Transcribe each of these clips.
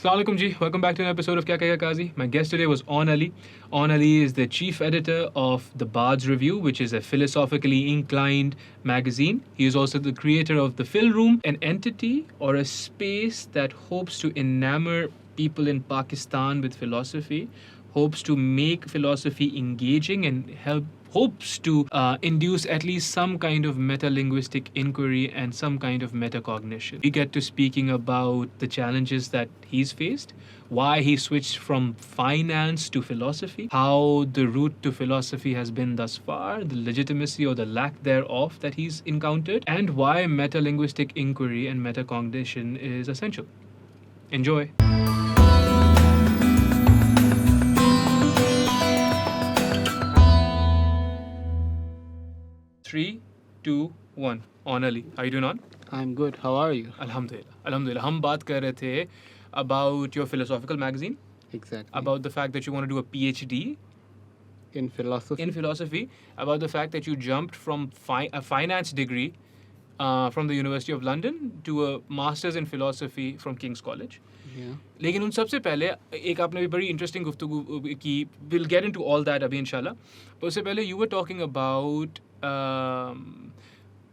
Assalamu alaikum ji. Welcome back to an episode of Kahe, Kazi. My guest today was Aun Ali. Aun Ali is the chief editor of The Bard's Review, which is a philosophically inclined magazine. He is also the creator of The Phil Room, an entity or a space that hopes to enamor people in Pakistan with philosophy, hopes to make philosophy engaging and hopes to induce at least some kind of meta-linguistic inquiry and some kind of meta-cognition. We get to speaking about the challenges that he's faced, why he switched from finance to philosophy, how the route to philosophy has been thus far, the legitimacy or the lack thereof that he's encountered, and why meta-linguistic inquiry and meta-cognition is essential. Enjoy. 3, 2, 1. Aun Ali. How are you doing on? I'm good. How are you? Alhamdulillah. Alhamdulillah. हम बात कर रहे थे about your philosophical magazine. Exactly. About the fact that you want to do a PhD in philosophy. About the fact that you jumped from a finance degree from the University of London to a master's in philosophy from King's College. Yeah. लेकिन उन सबसे पहले एक आपने भी बड़ी interesting गुफ्तगू की. We'll get into all that अभी इंशाल्लाह. पर उससे पहले you were talking about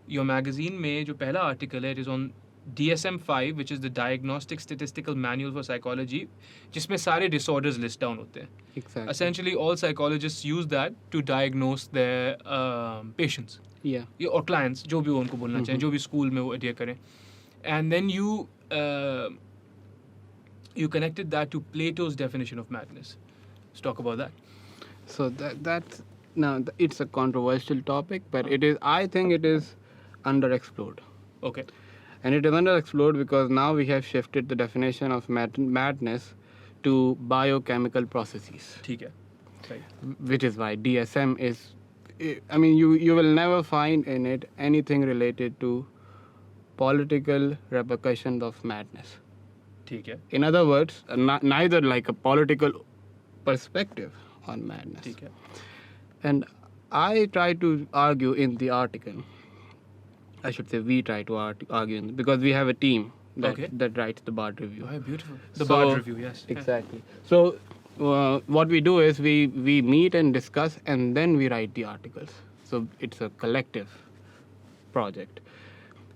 your magazine में जो पहला आर्टिकल है, it is on DSM-5, which is the Diagnostic Statistical Manual for Psychology, जिसमें सारे disorders list down होते हैं. Exactly. Essentially, all psychologists use that to diagnose their patients. Yeah. Or clients, जो भी वो उनको बोलना चाहें, जो भी स्कूल में वो adhere करें. And then you connected that to Plato's definition of madness. Let's talk about that. So that's now it's a controversial topic, but I think it is underexplored. Okay. And it is underexplored because now we have shifted the definition of madness to biochemical processes. ठीक है. Right. Which is why DSM is, I mean, you will never find in it anything related to political repercussions of madness. ठीक है. In other words, neither like a political perspective on madness. ठीक है. And I try to argue in the article. I should say we try to argue because we have a team that writes the Bard Review. Oh, beautiful. The Bard Review, yes. Exactly. So what we do is we meet and discuss and then we write the articles. So it's a collective project.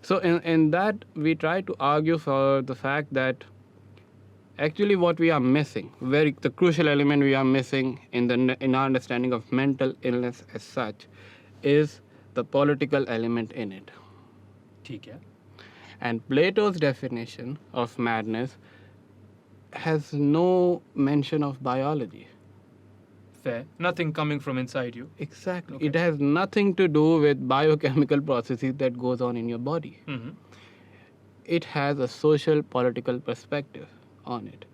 So in that we try to argue for the fact that actually what we are missing, the crucial element we are missing in our understanding of mental illness as such, is the political element in it. ठीक है. And Plato's definition of madness has no mention of biology. Fair. Nothing coming from inside you. Exactly. Okay. It has nothing to do with biochemical processes that goes on in your body. Mm-hmm. It has a social political perspective on it.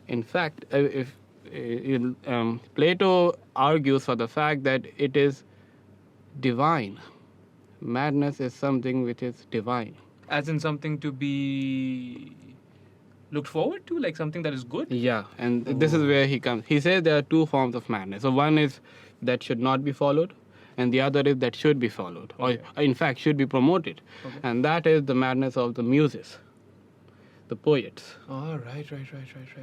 In fact, Plato argues for the fact that it is divine. Madness is something which is divine. As in something to be looked forward to, like something that is good? Yeah, and this is where he comes. He says there are two forms of madness. So one is that should not be followed, and the other is that should be followed, or in fact should be promoted. Okay. And that is the madness of the muses, the poets. Oh, right.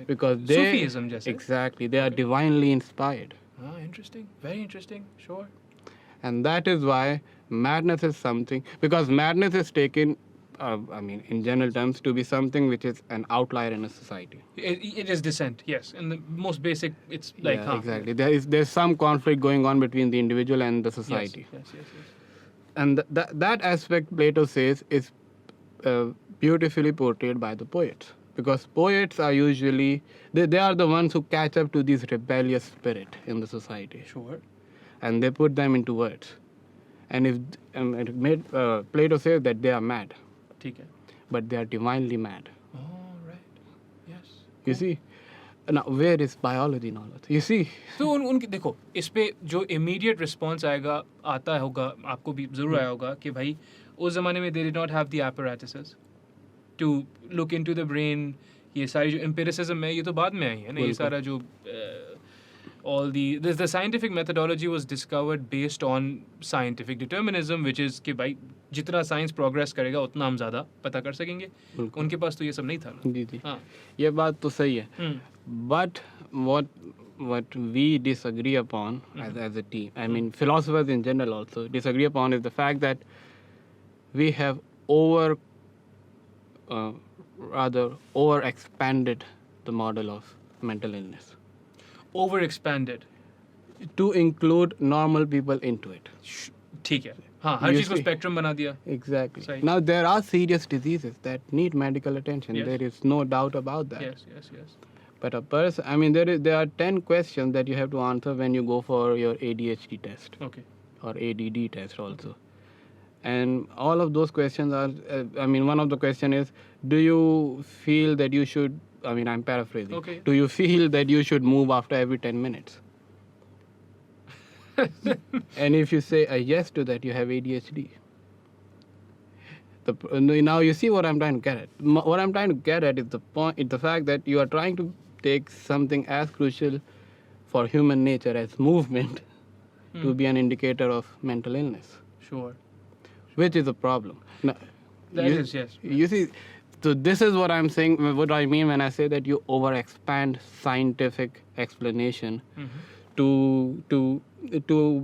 Because they... Sufism, just exactly. They are divinely inspired. Ah, interesting. Very interesting. Sure. And that is why madness is something... Because madness is taken, in general terms, to be something which is an outlier in a society. It is dissent, yes. In the most basic, it's like... Yeah, exactly. There's some conflict going on between the individual and the society. Yes. And that aspect, Plato says, is beautifully portrayed by the poets. Because poets are usually... They are the ones who catch up to this rebellious spirit in the society. Sure. And they put them into words. And Plato says that they are mad. ठीक है. But they are divinely mad. Oh, right. Yes. You see? Now, where is biology in all of this? You see? तो उनकी देखो, इस पे जो immediate response आता होगा, आपको भी ज़रूर आया होगा कि भाई उस ज़माने में they did not have the apparatuses to look into the brain. ये सारी जो empiricism है, ये तो बाद में आई है ना, ये सारा जो all the scientific methodology was discovered based on scientific determinism, which is कि भाई जितना science progress करेगा उतना हम ज़्यादा पता कर सकेंगे. बिल्कुल. उनके पास तो ये सब नहीं था ना. जी जी, हाँ. ये बात तो सही है. हम्म. But what we disagree upon as a team, I mean philosophers in general also disagree upon, is the fact that we have over expanded the model of mental illness Overexpanded. to include normal people into it. ठीक है. हाँ, हर You चीज़ को see. spectrum बना दिया. Exactly. Right. Now there are serious diseases that need medical attention. Yes. There is no doubt about that. Yes. But a person, I mean, there are 10 questions that you have to answer when you go for your ADHD test Okay. or ADD test also. And all of those questions are, I mean, one of the question is, do you feel that you should, I mean, I'm paraphrasing. Okay. Do you feel that you should move after every 10 minutes? And if you say a yes to that, you have ADHD. Now you see what I'm trying to get at. What I'm trying to get at is the fact that you are trying to take something as crucial for human nature as movement to be an indicator of mental illness, Sure. which is a problem. Now, Yes. You see, so this is what I'm saying, what I mean when I say that you overexpand scientific explanation to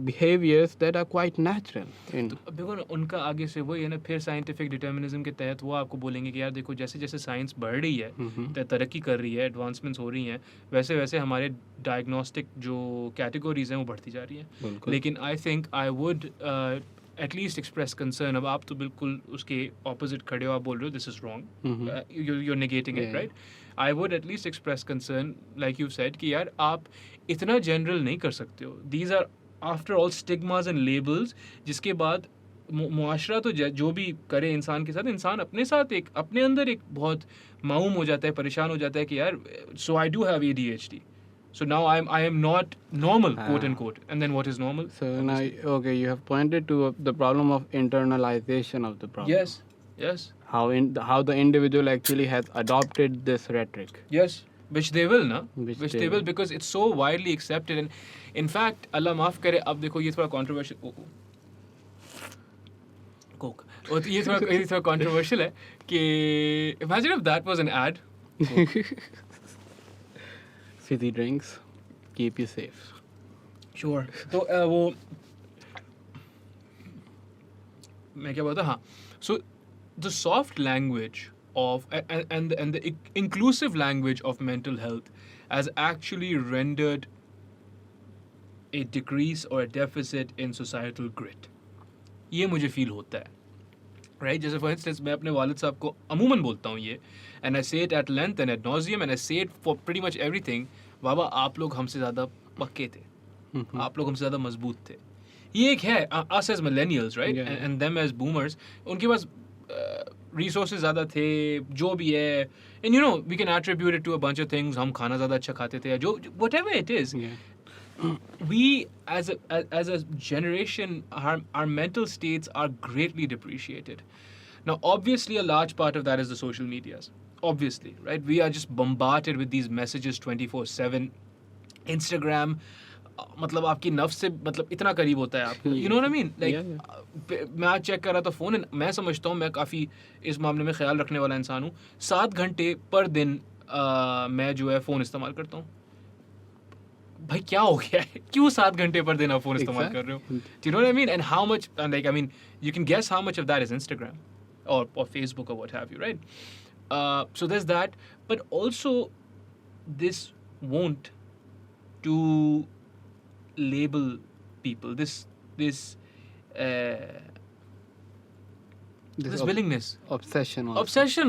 behaviors that are quite natural. अब देखो ना, उनका आगे से वही है ना, फिर साइंटिफिक डिटर्मिनिज्म के तहत वो आपको बोलेंगे कि यार देखो जैसे जैसे साइंस बढ़ रही है, तरक्की कर रही है, एडवांसमेंट्स हो रही हैं, वैसे वैसे हमारे डायग्नोस्टिक जो कैटेगरीज हैं वो बढ़ती जा रही हैं. लेकिन I think I would at least express concern. अब आप तो बिल्कुल उसके ऑपोजिट खड़े हो, आप बोल रहे हो this is wrong, you're negating it, right? I would at least express concern, like you said, कि यार आप इतना जनरल नहीं कर सकते हो. These are after all stigmas and labels, जिसके बाद मुआशरा तो जो भी करे इंसान के साथ, इंसान अपने साथ अपने अंदर एक बहुत माऊम हो जाता है, परेशान हो जाता है कि यार so I do have ADHD. So now I am not normal, quote unquote. And then what is normal? So now, okay, you have pointed to the problem of internalization of the problem. Yes. How the individual actually has adopted this rhetoric. Yes, which they will, na? Which they will, because it's so widely accepted. And in fact, Allah maaf kare, ab dekho ye thoda controversial. Coke. और ये थोड़ा controversial है कि imagine if that was an ad. Fizzy drinks keep you safe. Sure. तो वो मैं क्या बोलता, हाँ. So the soft language of and the inclusive language of mental health has actually rendered a decrease or a deficit in societal grit. ये मुझे feel होता है. Right? जैसे for instance मैं अपने वालिद साहब को अमूमन बोलता हूँ ये, and I say it at length and ad nauseum and I say it for pretty much everything. बाबा आप लोग हमसे ज़्यादा पक्के थे, आप लोग हमसे ज़्यादा मजबूत थे. ये एक है us as millennials, right? Yeah. And them as boomers. उनके पास resources ज़्यादा थे, जो भी है, and you know we can attribute it to a bunch of things. हम खाना ज़्यादा अच्छा खाते थे, जो whatever it is. Yeah. We as a generation, our mental states are greatly depreciated. Now, obviously, a large part of that is the social medias. Obviously, right? We are just bombarded with these messages 24/7. Instagram, मतलब आपकी नफ्स से मतलब इतना करीब होता है आप. You know what I mean? Like, मैं आज चेक कर रहा था फ़ोन, मैं समझता हूँ मैं काफ़ी इस मामले में ख्याल रखने वाला इंसान हूँ. 7 घंटे पर दिन मैं जो है फ़ोन इस्तेमाल करता हूँ. भाई क्या हो गया है, क्यों 7 घंटे पर दिन आप फ़ोन इस्तेमाल कर रहे हो? Do you know what I mean? And how much, like, I mean, you can guess how much of that is Instagram or Facebook or what have you, right? So there's that, but also this want to label people, this willingness, obsession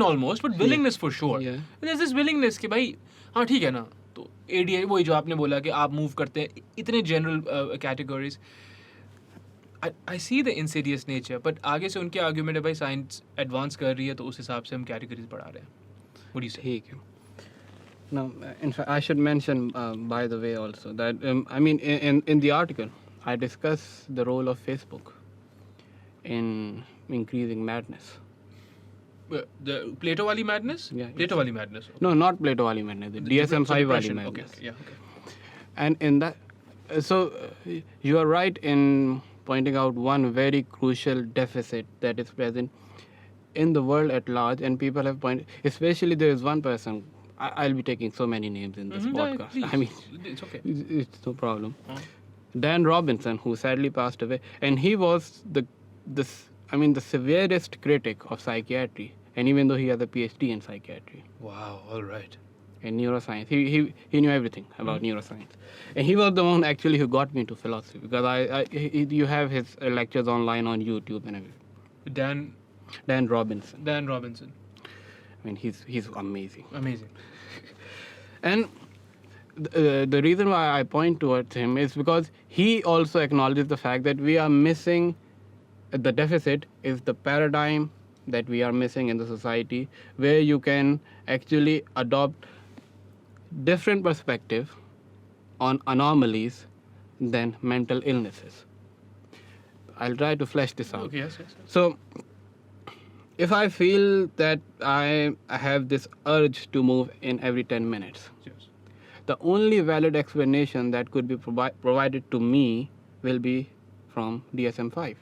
almost, but willingness for sure. Yeah. There's this willingness कि भाई हाँ ठीक है ना, तो ADI वही जो आपने बोला कि आप मूव करते हैं इतने general categories. I see the insidious nature, but आगे से उनके आर्ग्यूमेंट है भाई साइंस एडवांस कर रही है तो उस हिसाब से हम कैटेगरीज बढ़ा रहे हैं. What do you say? ठीक है. Now, in fact, I should mention, by the way, also that I mean, in the article, I discuss the role of Facebook in increasing madness. The Plato wali madness? Yeah. Plato wali madness. No, not Plato wali madness. The DSM-5 wali madness. Okay. Yeah. Okay. And in that, you are right in pointing out one very crucial deficit that is present in the world at large, and people have pointed, especially there is one person, I'll be taking so many names in this podcast. Please. I mean, It's okay. it's no problem. Dan Robinson, who sadly passed away, and he was the severest critic of psychiatry, and even though he has a PhD in psychiatry Wow, all right. and neuroscience, he knew everything about neuroscience, and he was the one actually who got me into philosophy, because you have his lectures online on YouTube and everything. Dan Robinson. Dan Robinson. I mean, he's amazing. Amazing. And the reason why I point towards him is because he also acknowledges the fact that we are missing, the deficit is the paradigm that we are missing in the society, where you can actually adopt different perspective on anomalies than mental illnesses. I'll try to flesh this out. Okay, yes. So, if I feel that I have this urge to move in every 10 minutes, Yes. the only valid explanation that could be provided to me will be from DSM-5.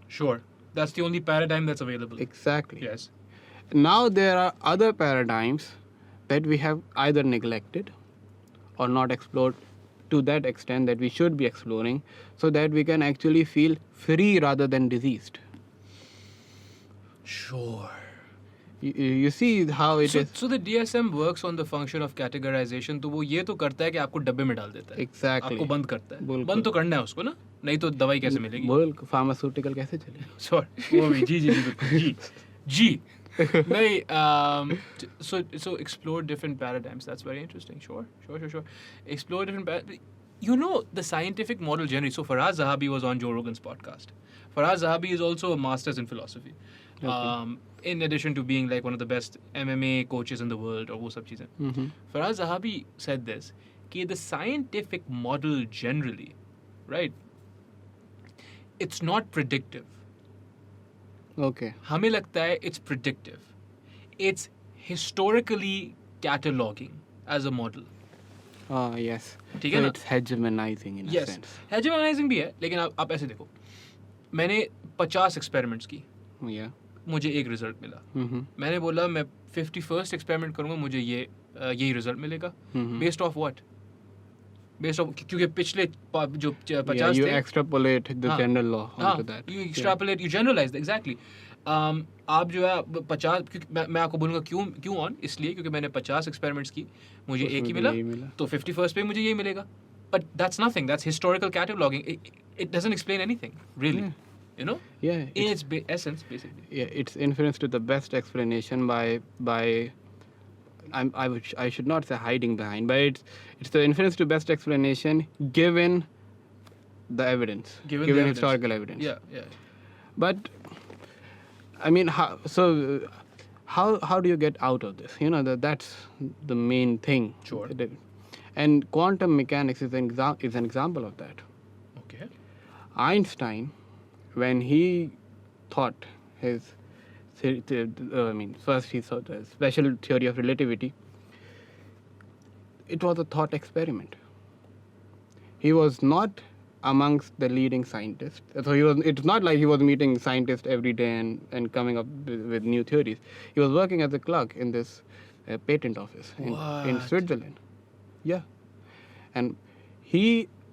Sure. That's the only paradigm that's available. Exactly. Yes. Now there are other paradigms that we have either neglected or not explored to that extent that we should be exploring, so that we can actually feel free rather than diseased. Sure. You see how it is. So the DSM works on the function of categorization. तो वो ये तो करता है कि आपको डब्बे में डाल देता है. Exactly. आपको बंद करता है. बिल्कुल. बंद तो करना है उसको ना. नहीं तो दवाई कैसे मिलेगी? बोल फार्मास्यूटिकल कैसे चले? Sorry. वो भी जी बिल्कुल जी. नहीं. So explore different paradigms. That's very interesting. Sure. Explore different you know, the scientific model generally. So Faraz Zahabi was on Joe Rogan's podcast. Faraz Zahabi is also a master's in philosophy. Okay. In addition to being like one of the best MMA coaches in the world or वो सब चीजें. Faraz Zahabi said this, कि the scientific model generally, right, it's not predictive. Okay. हमें लगता है it's predictive. It's historically cataloging as a model. Oh, yes. ठीक So है ना? it's hegemonizing in a Yes. sense. Hegemonizing भी है, लेकिन आप ऐसे देखो. मैंने 50 experiments की. Yeah. मुझे एक रिजल्ट मिला. Mm-hmm. मैंने बोला मैं 51st एक्सपेरिमेंट करूंगा, मुझे यही रिजल्ट मिलेगा. Based of what? Based of क्योंकि पिछले जो 50 you थे, extrapolate the general law onto that. you extrapolate, you generalize exactly. आप जो है 50, क्योंकि मैं आपको बोलूँगा क्यों ऑन, इसलिए क्योंकि मैंने 50 एक्सपेरिमेंट्स की, मुझे एक ही मिला, तो 51st पे मुझे यही मिलेगा. But that's nothing. That's historical cataloging. It doesn't explain anything, really. Yeah. You know? Yeah. In its essence, basically. Yeah, it's inference to the best explanation by I should not say hiding behind, but it's the inference to best explanation given the evidence, Given the evidence. historical evidence. Yeah. But I mean, how do you get out of this? You know, that's the main thing. Sure. And quantum mechanics is an example of that. Okay. Einstein, when he thought his, first he thought the special theory of relativity, it was a thought experiment. He was not amongst the leading scientists. So it's not like he was meeting scientists every day and coming up with new theories. He was working as a clerk in this patent office in Switzerland. Yeah. And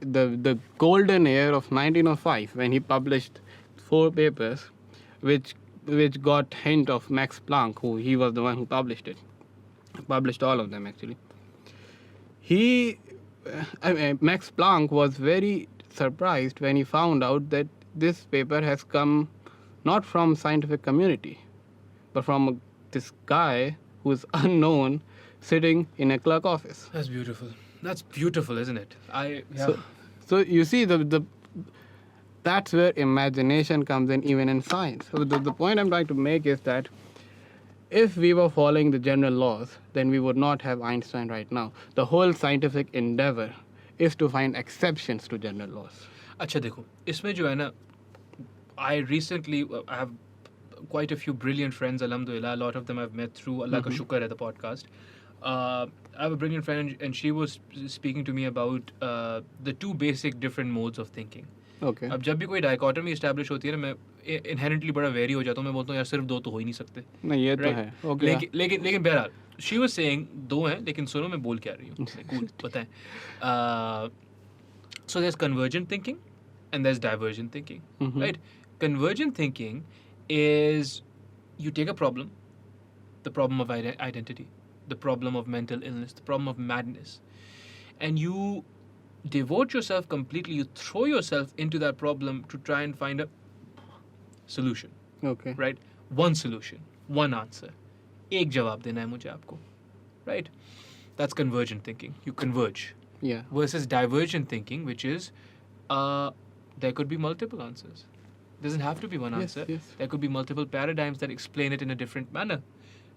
the golden year of 1905, when he published 4 papers, which got hint of Max Planck, who he was the one who published all of them actually. Max Planck was very surprised when he found out that this paper has come not from scientific community, but from this guy who is unknown sitting in a clerk office. That's beautiful. That's beautiful, isn't it? So you see, that's where imagination comes in, even in science. So the point I'm trying to make is that if we were following the general laws, then we would not have Einstein right now. The whole scientific endeavor is to find exceptions to general laws. अच्छा देखो, इसमें जो है ना, I recently I have quite a few brilliant friends, alhamdulillah. A lot of them I've met through Allah ka shukar है the podcast. I have a brilliant friend, and she was speaking to me about the two basic different modes of thinking. Okay. अब जब भी कोई dichotomy establish होती है ना, मैं inherently बड़ा वेरी हो जाता हूँ. मैं बोलता हूँ यार सिर्फ दो तो हो ही नहीं सकते. नहीं ये तो Right. है. ओके. लेकिन बहरहाल शी वाज सेइंग दो हैं, लेकिन सुनो मैं बोल क्या रही हूँ. कूल बताएं. So there's convergent thinking and there's divergent thinking. Mhm. Right? Convergent thinking is you take a problem, the problem of identity, the problem of mental illness, the problem of madness, and you devote yourself completely, you throw yourself into that problem to try and find a solution. Okay. Right? One solution, one answer. एक जवाब देना है मुझे आपको. Right? That's convergent thinking. You converge. Yeah. Versus divergent thinking, which is there could be multiple answers. Doesn't have to be one Yes, answer. yes. There could be multiple paradigms that explain it in a different manner.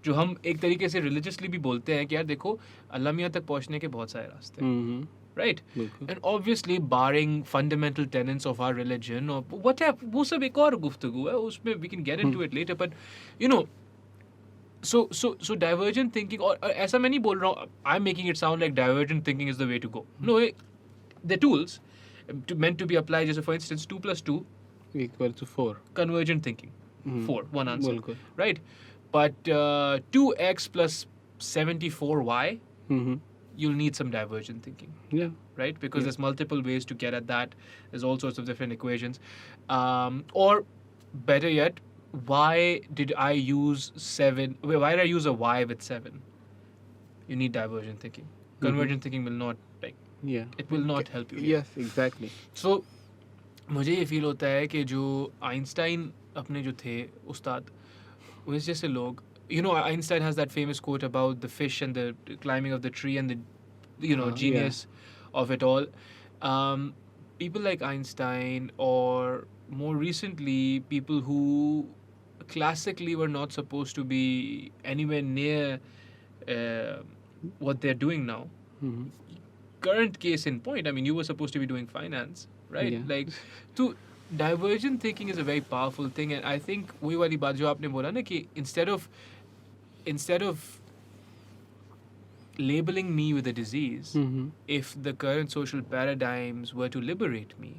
जो हम एक तरीके से religiously भी बोलते हैं कि यार देखो अल्लाह मियाँ तक पहुँचने के बहुत सारे रास्ते हैं. Mhm. Right? बिल्कुल. And obviously barring fundamental tenets of our religion or whatever, वो सब एक और गुफ्तगू है, उसमें we can get into it later, but you know, so divergent thinking, और ऐसा मैं नहीं बोल रहा हूँ, I'm making it sound like divergent thinking is the way to go. No, the tools meant to be applied, just for instance 2 plus 2 Equal to 4. convergent thinking. Mhm. 4, one answer. बिल्कुल. Right? But 2x plus 74y, Mhm. you'll need some divergent thinking. Yeah. Right? Because Yeah. there's multiple ways to get at that. There's all sorts of different equations. Or better yet, why did I use 7? Why did I use a y with 7? You need divergent thinking. Convergent thinking will not, like, Yeah. it will not help you. Yes, exactly. So, मुझे ये feel होता है कि जो Einstein अपने जो थे उस्ताद, उस जैसे लोग, you know, Einstein has that famous quote about the fish and the climbing of the tree and the, you know, Yeah. genius of it all. People like Einstein, or more recently, people who classically were not supposed to be anywhere near what they're doing now. Mhm. Current case in point, I mean, you were supposed to be doing finance, right? Yeah. Like, so divergent thinking is a very powerful thing, and I think वही वाली बात जो आपने बोला ना कि instead of labeling me with a disease, Mhm. if the current social paradigms were to liberate me,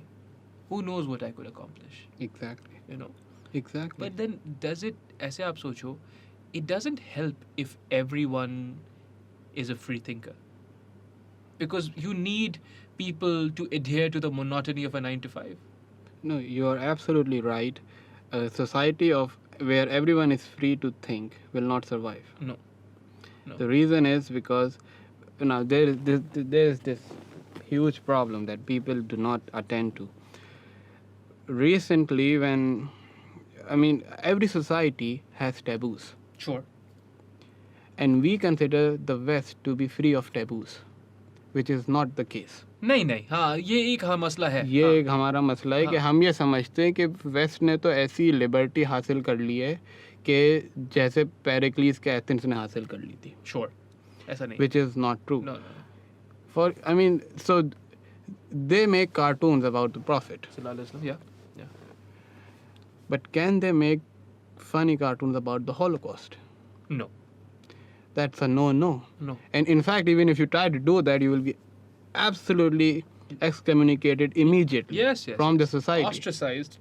who knows what I could accomplish, Exactly. you know? Exactly. But then does it, ऐसे आप सोचो, it doesn't help if everyone is a free thinker, because you need people to adhere to the monotony of a 9 to 5. No, you are absolutely right. A society of where everyone is free to think will not survive. No. The reason is because now there is this huge problem that people do not attend to. Recently, every society has taboos, Sure. and we consider the West to be free of taboos, which is not the case. नहीं हाँ ये एक मसला है. ये हाँ. एक हमारा मसला है कि हम ये समझते हैं कि वेस्ट ने तो ऐसी लिबर्टी हासिल कर ली है कि जैसे पेरिक्लीस के एथेंस ने हासिल कर ली थी, Sure. ऐसा नहीं. which is not true. No. So they make cartoons about the prophet, Yeah. but can they make funny cartoons about the Holocaust? No. That's a no. No. And in fact, even if you try to do that, you will be absolutely excommunicated immediately Yes. from the society. Ostracized.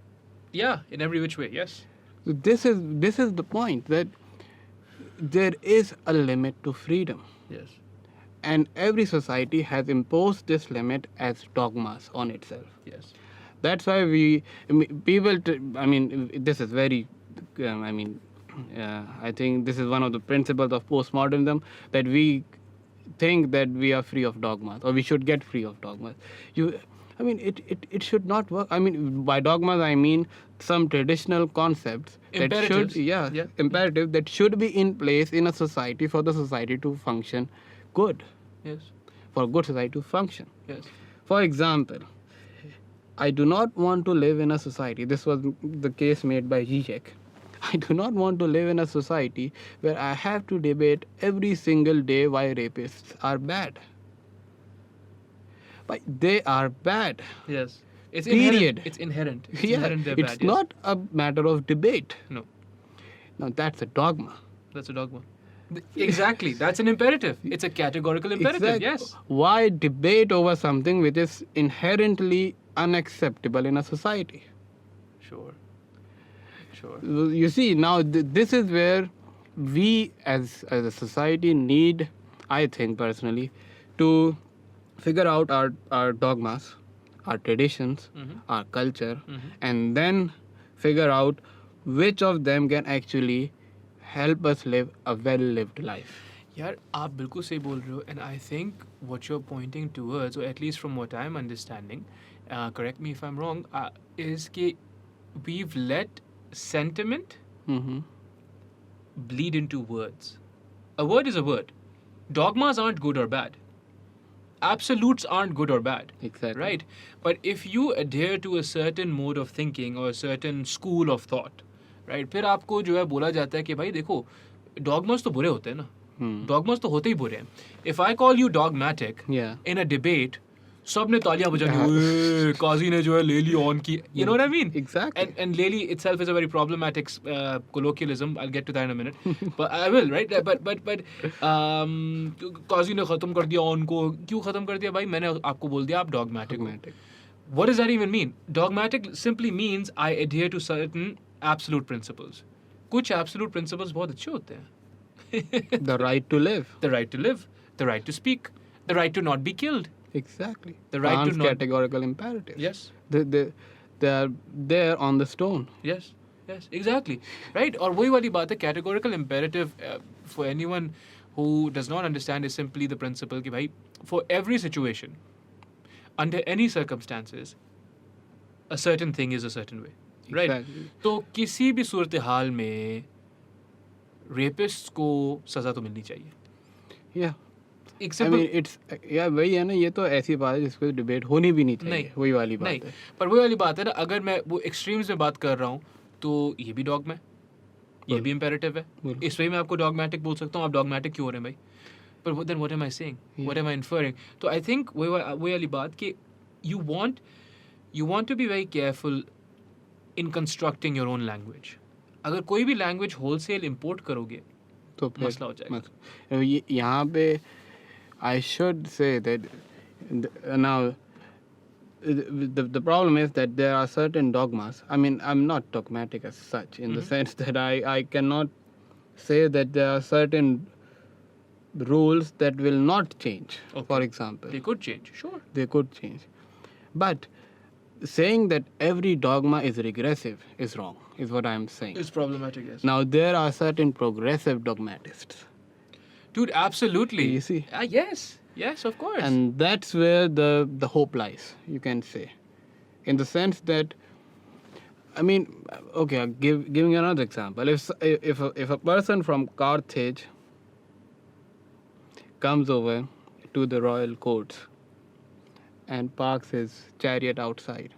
Yeah, in every which way. Yes. So this is the point, that there is a limit to freedom, Yes. and every society has imposed this limit as dogmas on itself. Yes. That's why this is very, I think this is one of the principles of postmodernism, that we think that we are free of dogmas, or we should get free of dogmas. It should not work. By dogmas, I mean some traditional concepts Imperatives. imperative that should be in place in a society for the society to function good, Yes. for a good society to function. Yes. For example, I do not want to live in a society, this was the case made by Zizek. I do not want to live in a society where I have to debate every single day why rapists are bad. But they are bad. Yes. It's Period. inherent. It's inherent. It's inherent they're it's bad. Yes. not a matter of debate. No. Now that's a dogma. That's a dogma. Exactly. That's an imperative. It's a categorical imperative. Exact- Yes. Why debate over something which is inherently unacceptable in a society? Sure. Sure. You see, now this is where we as a society need, I think personally, to figure out our dogmas, our traditions, our culture, and then figure out which of them can actually help us live a well-lived life. यार आप बिल्कुल सही बोल रहे हो and I think what you're pointing towards, or at least from what I'm understanding, correct me if I'm wrong, is कि we've let sentiment Mm-hmm. bleed into words. A word is a word. Dogmas aren't good or bad. Absolutes aren't good or bad. Exactly. Right? But if you adhere to a certain mode of thinking or a certain school of thought, right? फिर आपको जो है बोला जाता है कि भाई देखो dogmas तो बुरे होते हैं ना. Dogmas तो होते ही बुरे हैं. If I call you dogmatic Yeah. in a debate, सबने तालियां बजानी, काजी ने जो है ले ली ऑन की. You know what I mean? Exactly. And Lely itself is a very problematic colloquialism. I'll get to that in a minute. But I will, right? But काजी ने खत्म कर दिया ऑन को. क्यों खत्म कर दिया भाई? मैंने आपको बोल दिया आप dogmatic हो. Dogmatic. What does that even mean? Dogmatic simply means I adhere to certain absolute principles. कुछ absolute principles बहुत अच्छे होते हैं. The right to live. The right to live, the right to speak, the right to not be killed. Exactly. The right to Kant's not- categorical imperatives. Yes. They are there on the stone. Yes, yes, exactly. Right? और वही वाली बात है, categorical imperative for anyone who does not understand is simply the principle कि भाई for every situation, under any circumstances, a certain thing is a certain way. Right? Exactly. तो किसी भी सूरत हाल में रेपिस्ट को सजा तो मिलनी चाहिए. Yeah. एक I simple mean, it's वही है ना, ये तो ऐसी बात है जिस पे डिबेट होनी भी नहीं चाहिए. नहीं, वही वाली बात नहीं, है. पर वही वाली बात है ना, अगर मैं वो एक्सट्रीम्स में बात कर रहा हूँ तो ये भी डॉग में, ये भी इम्पेरेटिव है. बिल्कुल. इस वही मैं आपको डॉगमेटिक बोल सकता हूँ. आप डॉगमेटिक क्यों हो रहे हैं भाई? पर then what am I saying, what am I inferring? तो आई थिंक वही वाली बात कि you want to be very careful in constructing your own language. अगर कोई भी लैंग्वेज होलसेल इंपोर्ट करोगे तो फिर मसला हो जाएगा. यहाँ पे I should say that now the problem is that there are certain dogmas. I mean, I'm not dogmatic as such in the sense that I cannot say that there are certain rules that will not change. Okay. For example, They could change, sure. they could change, but saying that every dogma is regressive is wrong, is what I'm saying. It's problematic, yes. Now there are certain progressive dogmatists. Dude, absolutely. You see? Yes, of course. And that's where the hope lies, you can say, in the sense that, I mean, okay, giving you another example. If a person from Carthage comes over to the royal courts and parks his chariot outside,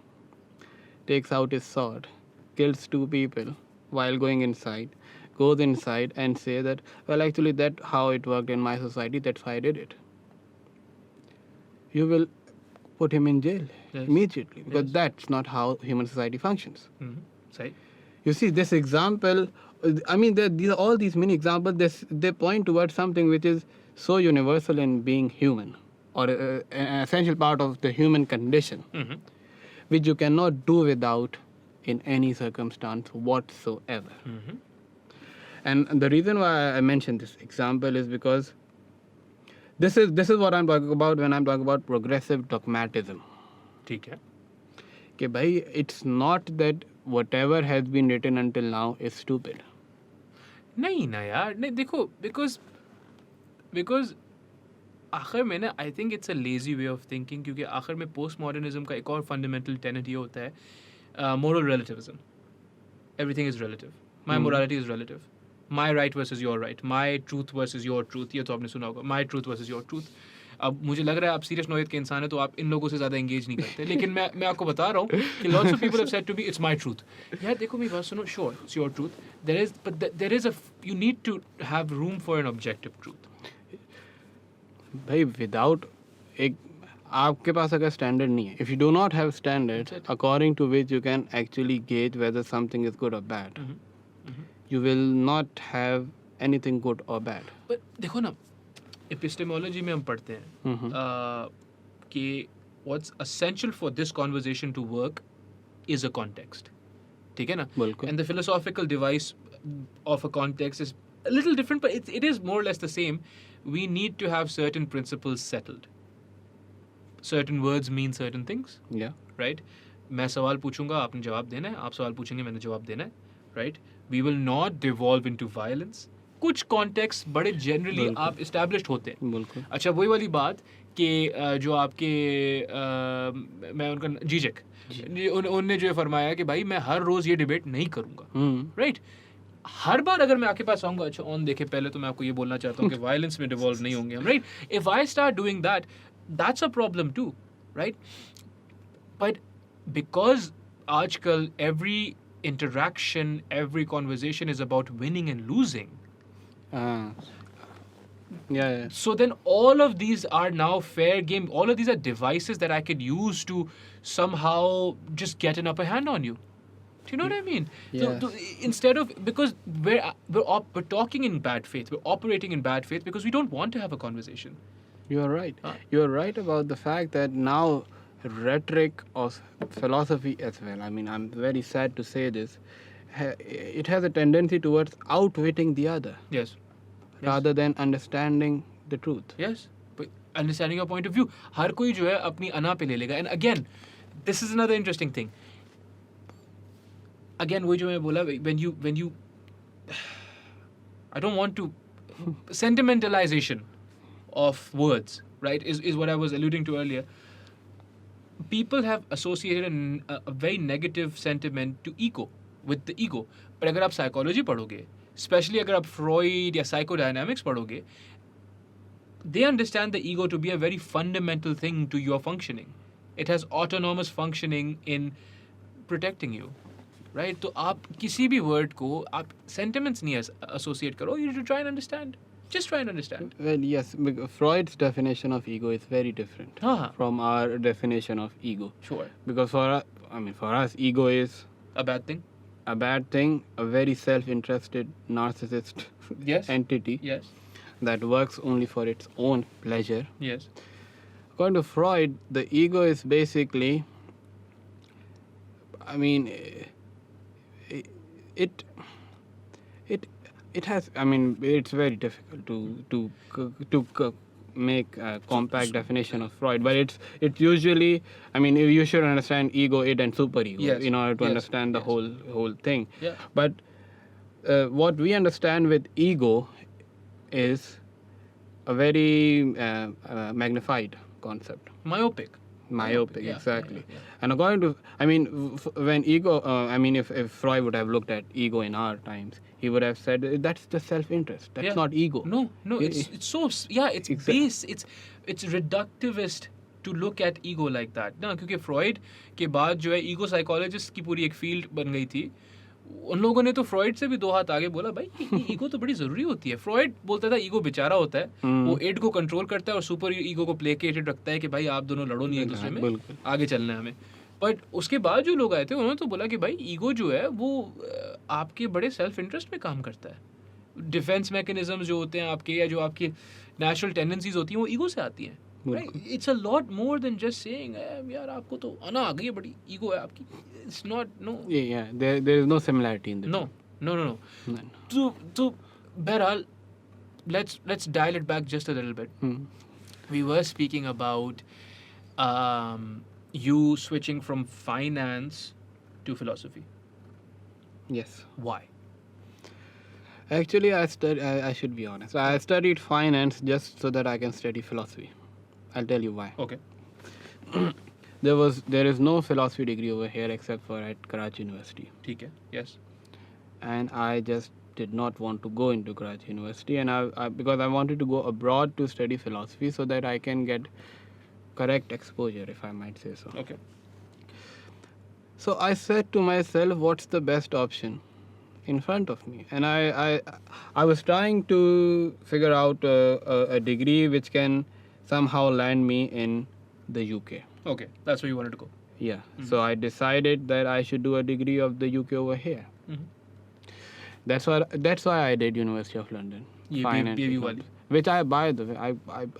takes out his sword, kills 2 people while going inside, goes inside and say that, well, actually that's how it worked in my society, that's why I did it. You will put him in jail immediately, because that's not how human society functions. Say. You see, this example, I mean, all these mini examples, they point towards something which is so universal in being human, or an essential part of the human condition, which you cannot do without in any circumstance whatsoever. And the reason why I mentioned this example is because this is what I'm talking about when I'm talking about progressive dogmatism. ठीक है. कि भाई, it's not that whatever has been written until now is stupid. नहीं ना यार, नहीं देखो, because आखिर में ना I think it's a lazy way of thinking, क्योंकि आखिर में पोस्ट मॉडर्निज्म का एक और फंडामेंटल टेनेट ये होता है moral relativism. Everything is relative. My morality is relative. My right versus your right, my truth versus your truth, ये तो आपने सुना होगा. My truth versus your truth. अब मुझे लग रहा है आप सीरियस नोयत के इंसान है तो आप इन लोगों से ज़्यादा एंगेज नहीं करते, लेकिन मैं आपको बता रहा हूँ कि lots of people have said to me it's my truth. यार देखो मेरी बात सुनो, sure it's your truth, there is a you need to have room for an objective truth. भाई, विदाउट एक आपके पास अगर स्टैंडर्ड नहीं है, if you do not have standard according to which you can actually gauge whether something is good और bad, you will not have anything good or bad. But देखो ना, epistemology में हम पढ़ते हैं कि what's essential for this conversation to work is a context. ठीक है ना? बिल्कुल. And the philosophical device of a context is a little different, but it is more or less the same. We need to have certain principles settled. Certain words mean certain things, Yeah. right? मैं सवाल पूछूंगा, आपने जवाब देना है. आप सवाल पूछेंगे, मैंने जवाब देना है, right? We will not devolve into violence. कुछ कॉन्टेक्स्ट बड़े जनरली आप established होते हैं. बिल्कुल. अच्छा, वही वाली बात कि जो आपके मैं उनका जीजक उनने जो फरमाया कि भाई मैं हर रोज ये डिबेट नहीं करूंगा, राइट? हर बार अगर मैं आपके पास आऊंगा, अच्छा ऑन देखे, पहले तो मैं आपको ये बोलना चाहता हूँ कि वायलेंस में डिवॉल्व नहीं होंगे हम, right? If I start doing that, that's a problem too, right? But because आजकल every interaction, every conversation is about winning and losing. Yeah. So then all of these are now fair game. All of these are devices that I could use to somehow just get an upper hand on you. Do you know what I mean? Yeah. So instead of, because we're talking in bad faith, we're operating in bad faith because we don't want to have a conversation. You're right. You're right about the fact that now rhetoric or philosophy as well, I mean, I'm very sad to say this, it has a tendency towards outwitting the other. Yes. Rather than understanding the truth. Yes. But understanding your point of view. हर कोई जो है अपनी अना पे ले लेगा. And again, this is another interesting thing. Again, वही जो मैं बोला, when you I don't want to sentimentalization of words, right, is what I was alluding to earlier. People have associated a very negative sentiment to ego, with the ego. But अगर आप psychology पढ़ोगे, especially अगर आप Freud या psychodynamics पढ़ोगे, they understand the ego to be a very fundamental thing to your functioning. It has autonomous functioning in protecting you, right? तो आप किसी भी word को आप sentiments नहीं associate करो. You need to try and understand. Just try and understand. Well, yes, Freud's definition of ego is very different from our definition of ego. Sure. Because for us, ego is a bad thing. A bad thing, a very self-interested narcissist entity. Yes. That works only for its own pleasure. Yes. According to Freud, the ego is basically, I mean, it has, I mean, it's very difficult to make a compact definition of Freud, but it's usually, I mean, you should understand ego, id, and superego in order to understand the whole thing. Yeah. But what we understand with ego is a very magnified concept. Myopic, exactly. Yeah. And according to, I mean, when ego, I mean, if Freud would have looked at ego in our times, he would have said that's just self-interest. That's not ego. No, it's so, it's base, it's reductivist to look at ego like that. ना, क्योंकि Freud के बाद जो है ego psychologist की पूरी एक field बन गई थी. उन लोगों ने तो फ्रॉइड से भी दो हाथ आगे बोला, भाई ईगो तो बड़ी जरूरी होती है. फ्रॉइड बोलता था ईगो बेचारा होता है, वो इड को कंट्रोल करता है और सुपर ईगो को प्लेकेटेड रखता है कि भाई आप दोनों लड़ो नहीं एक दूसरे में, आगे चलना है हमें. बट उसके बाद जो लोग आए थे उन्होंने तो बोला कि भाई ईगो जो है वो आपके बड़े सेल्फ इंटरेस्ट में काम करता है. डिफेंस मैकेनिज्म जो होते हैं आपके, या जो आपकी नेचुरल टेंडेंसीज होती हैं, वो ईगो से आती हैं. It's a lot more than just saying, यार आपको तो अना आ गई है, बड़ी ईगो है आपकी. It's not, no. Yeah, there is no similarity in the No. So Behral, let's dial it back just a little bit. We were speaking about you switching from finance to philosophy. Yes. Why? Actually, I should be honest. I studied finance just so that I can study philosophy. I'll tell you why. Okay. There is no philosophy degree over here except for at Karachi University. ठीक है. Yes. And I just did not want to go into Karachi University, and I because I wanted to go abroad to study philosophy so that I can get correct exposure, if I might say so. Okay. So I said to myself, what's the best option in front of me? And I was trying to figure out a degree which can somehow land me in the UK. Okay, that's where you wanted to go. Yeah. So I decided that I should do a degree of the UK over here. That's why I did University of London. ये Fine and BAU Economics. वाली. Which I, by the way,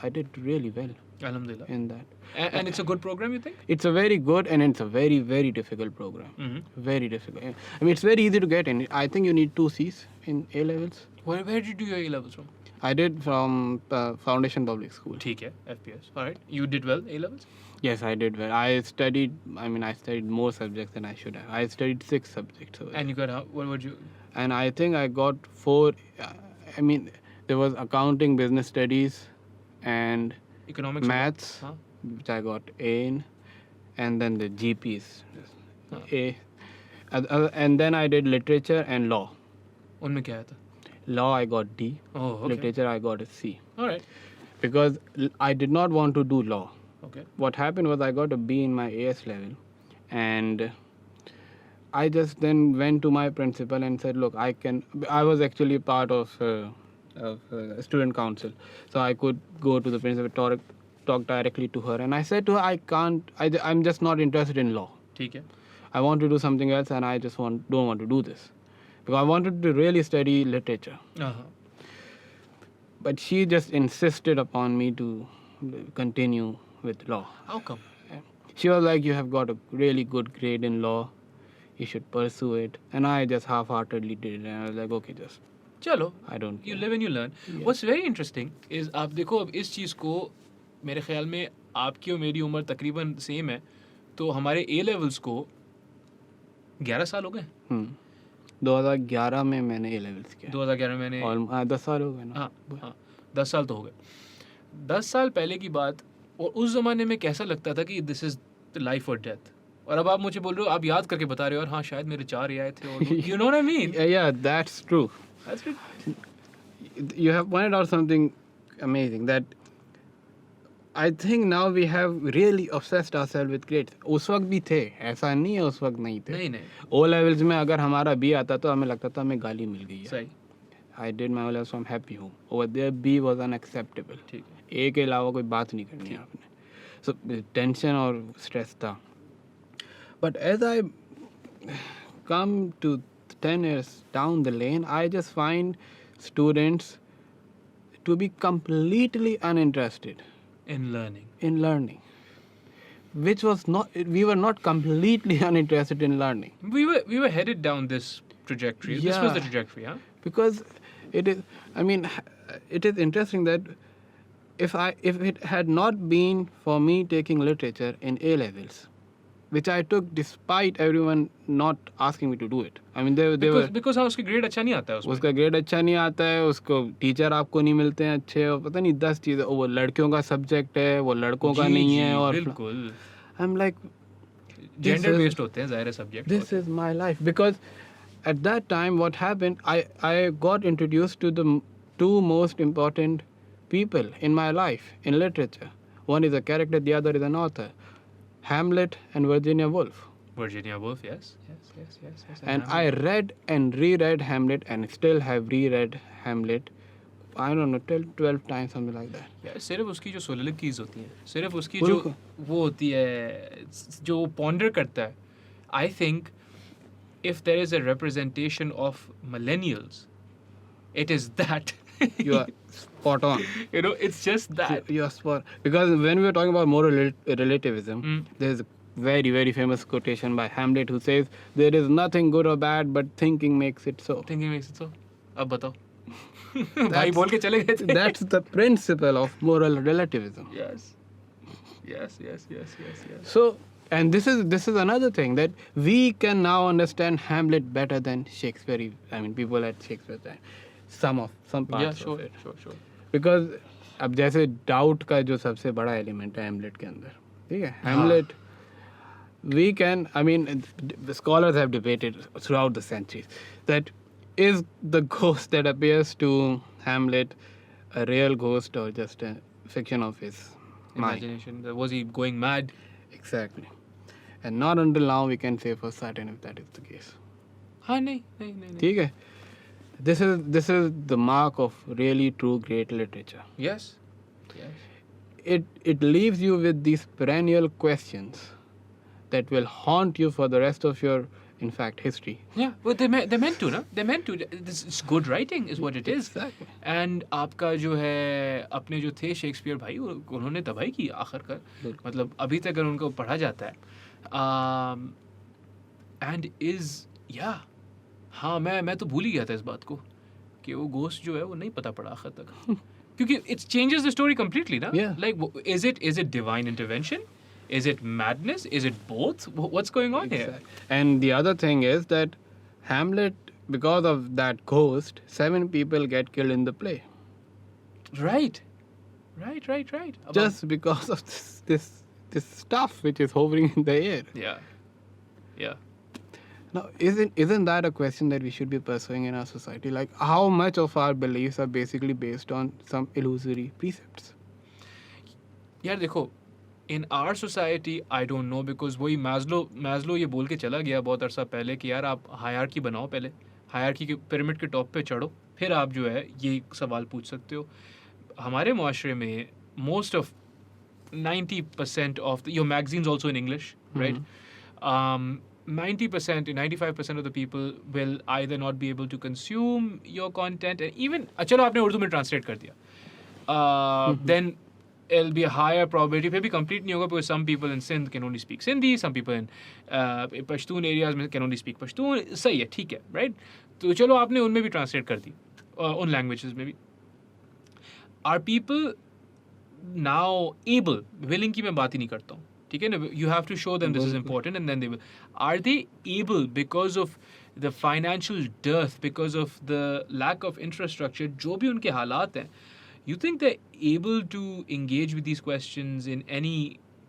I did really well Alhamdulillah. in that. And it's a good program, you think? It's a very good and it's a very, very difficult program. Mm-hmm. Very difficult. I mean, it's very easy to get in. I think you need 2 Cs in A levels. Where did you do your A levels from? I did from Foundation Public School. ठीक है, FPS. All right. You did well A levels. Yes, I did well. I studied more subjects than I should have. I studied 6 subjects. over And you got how? What would you? there. And I think I got 4. I mean, there was accounting, business studies, and Economics. maths, Huh? which I got A in, and then the GPs, Huh. A. And then I did literature and law. उनमें क्या था? Law I got D. Oh, okay. Literature I got a C. All right. Because I did not want to do law. Okay. What happened was I got a B in my AS level, and I just then went to my principal and said, look, I was actually part of student council, so I could go to the principal, talk directly to her, and I said to her, I'm just not interested in law. ठीक है. I want to do something else, and I just don't want to do this, because I wanted to really study literature. But she just insisted upon me to continue with law. How come? She was like, you have got a really good grade in law, you should pursue it. And I just half-heartedly did it, and I was like, okay, just चलो. I don't You care. live and you learn. Yeah. What's very interesting is आप देखो अब इस चीज़ को मेरे ख्याल में आपकी और मेरी उम्र तकरीबन सेम है, तो हमारे A levels को 11 साल हो गए. 2011 में मैंने A levels किया. 2011 में मैंने. 10 साल हो गए ना. हाँ 10 साल तो हो गए. 10 साल पहले की बात, और उस ज़माने में कैसा लगता था कि दिस इज़ लाइफ और डेथ, और अब आप मुझे बोल रहे हो, आप याद करके बता रहे हो, और हाँ शायद मेरे 4 ये आए थे, और you know what I mean. Yeah, that's true. That's it. You have pointed out something amazing, that I think now we have really obsessed ourselves with grades. उस वक्त भी थे, ऐसा नहीं है उस वक्त नहीं थे. नहीं O levels में अगर हमारा B आता तो हमें लगता था हमें गाली मिल गई है. सही. I did my O levels from happy home. Over there B was unacceptable. ठीक है. A के अलावा कोई बात नहीं करनी है आपने. So tension और stress था. But as I come to 10 years down the lane, I just find students to be completely uninterested In learning. in learning, which was not, we were not completely uninterested in learning, We were headed down this trajectory. This was the Yeah. trajectory, huh? because it is, I mean, it is interesting that if it had not been for me taking literature in A levels, which I took despite everyone not asking me to do it. I mean, they were, Because हाँ उसके grade अच्छा नहीं आता है उसमें. उसका grade अच्छा नहीं आता है, उसको टीचर आपको नहीं मिलते हैं अच्छे, और पता नहीं 10 चीज़ें, वो लड़कियों का सब्जेक्ट है, वो लड़कों का नहीं है, और बिल्कुल. I'm like, Gender based होते हैं ज़ाहिर है subject. this is my life. Because at that time what happened, I got introduced to the 2 most important people in my life in literature. One is a character, the other is an author. Hamlet and Virginia Woolf. Virginia Woolf, yes. And I read and reread Hamlet, and still have reread Hamlet, I don't know, 12 times, something like that. यार सिर्फ उसकी जो soliloquies होती हैं, सिर्फ उसकी जो बिल्कुल. वो होती है, जो ponder करता है. I think if there is a representation of millennials, it is that. You are spot on. You know, it's just that. You are spot. Because when we were talking about moral relativism, there's a very, very famous quotation by Hamlet who says, there is nothing good or bad, but thinking makes it so. Thinking makes it so. अब बताओ. भाई बोल के चले गए थे. That's the principle of moral relativism. Yes. So, and this is another thing, that we can now understand Hamlet better than Shakespeare. I mean, people at Shakespeare time. Some parts Yeah, of sure. it. Because Because अब जैसे doubt का जो सबसे बड़ा element है हेमलेट के अंदर, ठीक है, हेमलेट we can, I mean, the scholars have debated throughout the centuries that is the ghost that appears to Hamlet a real ghost or just a fiction of his mind. imagination. Was he going mad? Exactly. And not until now we can say for certain if that is the case. हाँ नहीं. ठीक है. This is the mark of really true great literature. Yes. It leaves you with these perennial questions that will haunt you for the rest of your in fact, history. Yeah, well, they're meant to, ना? They're meant to. It's good writing is what it is. Exactly. And आपका जो है अपने जो थे Shakespeare भाई उन्होंने तबाही की आखिरकार मतलब अभी तक अगर उनको पढ़ा जाता है and is yeah हाँ मैं तो भूल ही गया था इस बात को कि वो घोस्ट जो है वो नहीं पता पड़ा आखिर तक क्योंकि it changes the story completely ना Yeah. like is it divine intervention, is it madness, is it both, what's going on here? And the other thing is that Hamlet, because of that ghost, 7 people get killed in the play. Right. About- Just because of this stuff which is hovering in the air. Yeah. Now, isn't that a question that we should be pursuing in our society? Like, how much of our beliefs are basically based on some illusory precepts? यार देखो in our society I don't know because वही Maslow ये बोल के चला गया बहुत अरसा पहले कि यार आप हायरार्की बनाओ पहले हायरार्की के पिरामिड के टॉप पे चढ़ो फिर आप जो है ये सवाल पूछ सकते हो हमारे मुआशरे में most of 90% of your magazines also in English, right? 90%, 95% of the people will either not be able to consume your content and even चलो आपने उर्दू में translate कर दिया then it'll be a higher probability फिर भी complete नहीं होगा because some people in Sindh can only speak Sindhi, some people in Pashtun areas में can only speak Pashtun, सही है ठीक है right तो चलो आपने उनमें भी translate कर दी उन languages में भी are people now able willing की मैं बात ही नहीं करता हूँ ठीक है ना you have to show them this is important and then they will are they able because of the financial dearth because of the lack of infrastructure जो भी उनके हालात हैं you think they're able to engage with these questions in any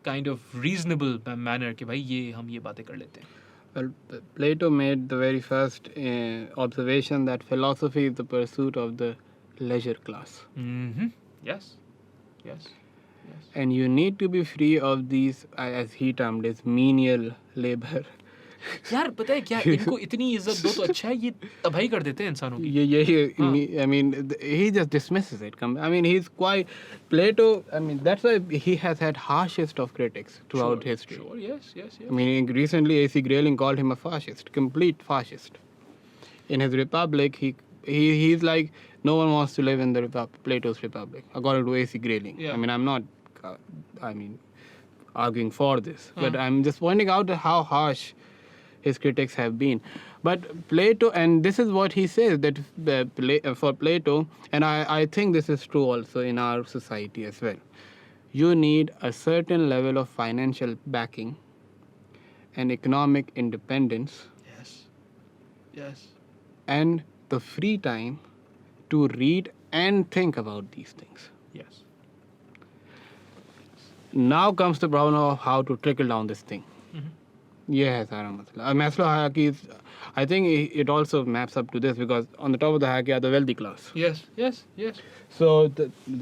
kind of reasonable manner कि भाई ये हम ये बातें कर लेते हैं Well, Plato made the very first observation that philosophy is the pursuit of the leisure class. yes And you need to be free of these, as he termed it, menial labor. यार पता है क्या इनको इतनी इज्जत दो तो अच्छा है ये तबाही कर देते हैं इंसानों की I mean, he just dismisses it. I mean, he's quite Plato. I mean, that's why he has had harshest of critics throughout history. Sure, yes. I mean, recently A.C. Grayling called him a fascist, complete fascist. In his Republic, he's like, no one wants to live in the Plato's Republic, according to A.C. Grayling. Yeah. I mean, I'm not, arguing for this, but I'm just pointing out how harsh his critics have been. But Plato, and this is what he says, that for Plato, and I think this is true also in our society as well, you need a certain level of financial backing and economic independence yes and the free time to read and think about these things. yes Now comes the problem of how to trickle down this thing. ये है सारा मसला Maslow hierarchy is, I think it also maps up to this because on the top of the hierarchy are the wealthy class. yes So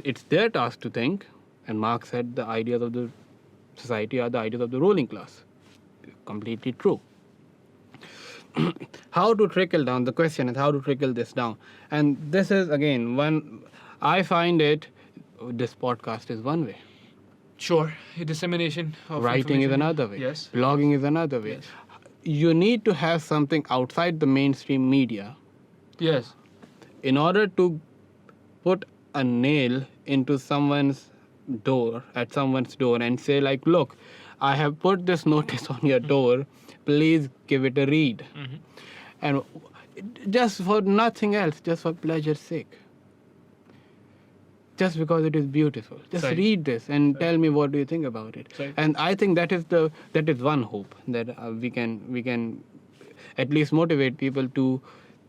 it's their task to think, and Marx said the ideas of the society are the ideas of the ruling class. Completely true. How to trickle down? The question is how to trickle this down. And this is, again, I find it, this podcast is one way. sure dissemination of Writing is information. another way. Yes Blogging is another way. Yes. You need to have something outside the mainstream media yes in order to put a nail into someone's door, at someone's door, and say, like, look, I have put this notice on your door, please give it a read. And just for nothing else, just for pleasure's sake. Just because it is beautiful. Just Sorry. read this and tell me what do you think about it. Sorry. And I think that is one hope that we can at least motivate people to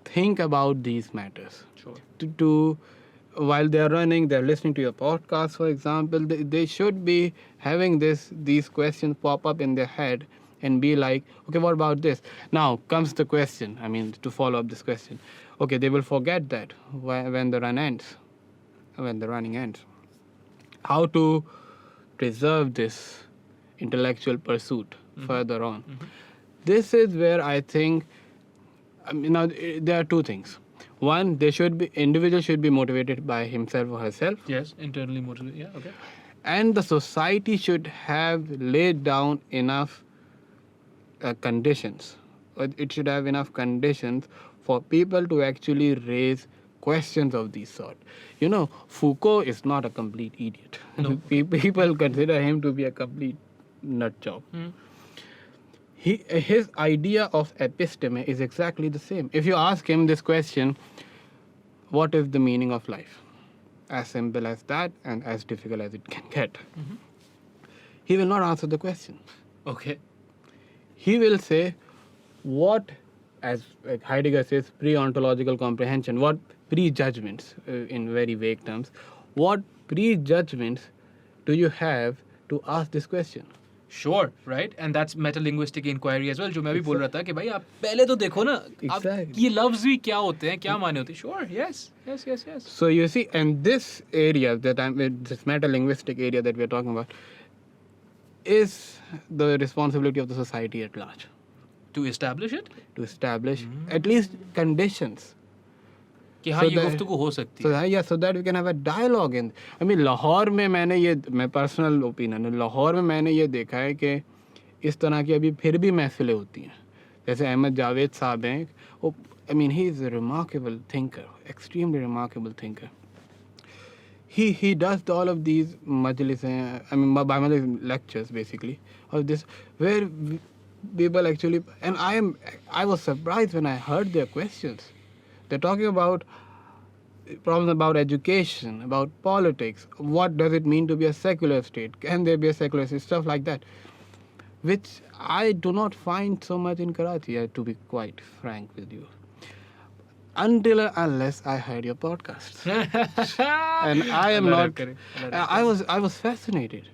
think about these matters. sure To while they are running, they're listening to your podcast, for example, they should be having these questions pop up in their head and be like, okay, what about this? Now comes the question, to follow up this question. Okay, they will forget that when the running ends. How to preserve this intellectual pursuit further on. This is where I think, now there are two things. One, individual should be motivated by himself or herself. yes internally motivated yeah okay And the society should have laid down enough conditions it should have enough conditions for people to actually raise questions of this sort. You know, Foucault is not a complete idiot. No. People consider him to be a complete nut job. His idea of episteme is exactly the same. If you ask him this question, what is the meaning of life? As simple as that and as difficult as it can get. He will not answer the question. Okay. He will say, what, as Heidegger says, pre-ontological comprehension, what prejudgments, in very vague terms, what prejudgments do you have to ask this question? Sure, right? And that's meta-linguistic inquiry as well, जो मैं भी बोल रहा था कि भाई आप पहले तो देखो ना, आप Exactly. ये लफ्ज भी क्या होते हैं, क्या माने होते हैं? Sure, yes. So you see, and this area this meta-linguistic area that we're talking about, is the responsibility of the society at large To establish it, to establish at least conditions. कि हाँ So ये that- गुफ्तगू हो सकती है. So that we can have a dialogue in. I mean, Lahore में मैं personal opinion है, लाहौर में मैंने ये देखा है कि इस तरह की अभी फिर भी महफिलें होती हैं. जैसे अहमद जावेद साहब हैं, I mean, he is a remarkable thinker, extremely remarkable thinker. He does all of these majlis, I mean, by majlis lectures basically, of this, where people actually, and I was surprised when I heard their questions. They're talking about problems about education, about politics. What does it mean to be a secular state? Can there be a secular state? Stuff like that, which I do not find so much in Karachi, to be quite frank with you. Until unless I heard your podcast, and I am Allah not. reham करे. I was fascinated.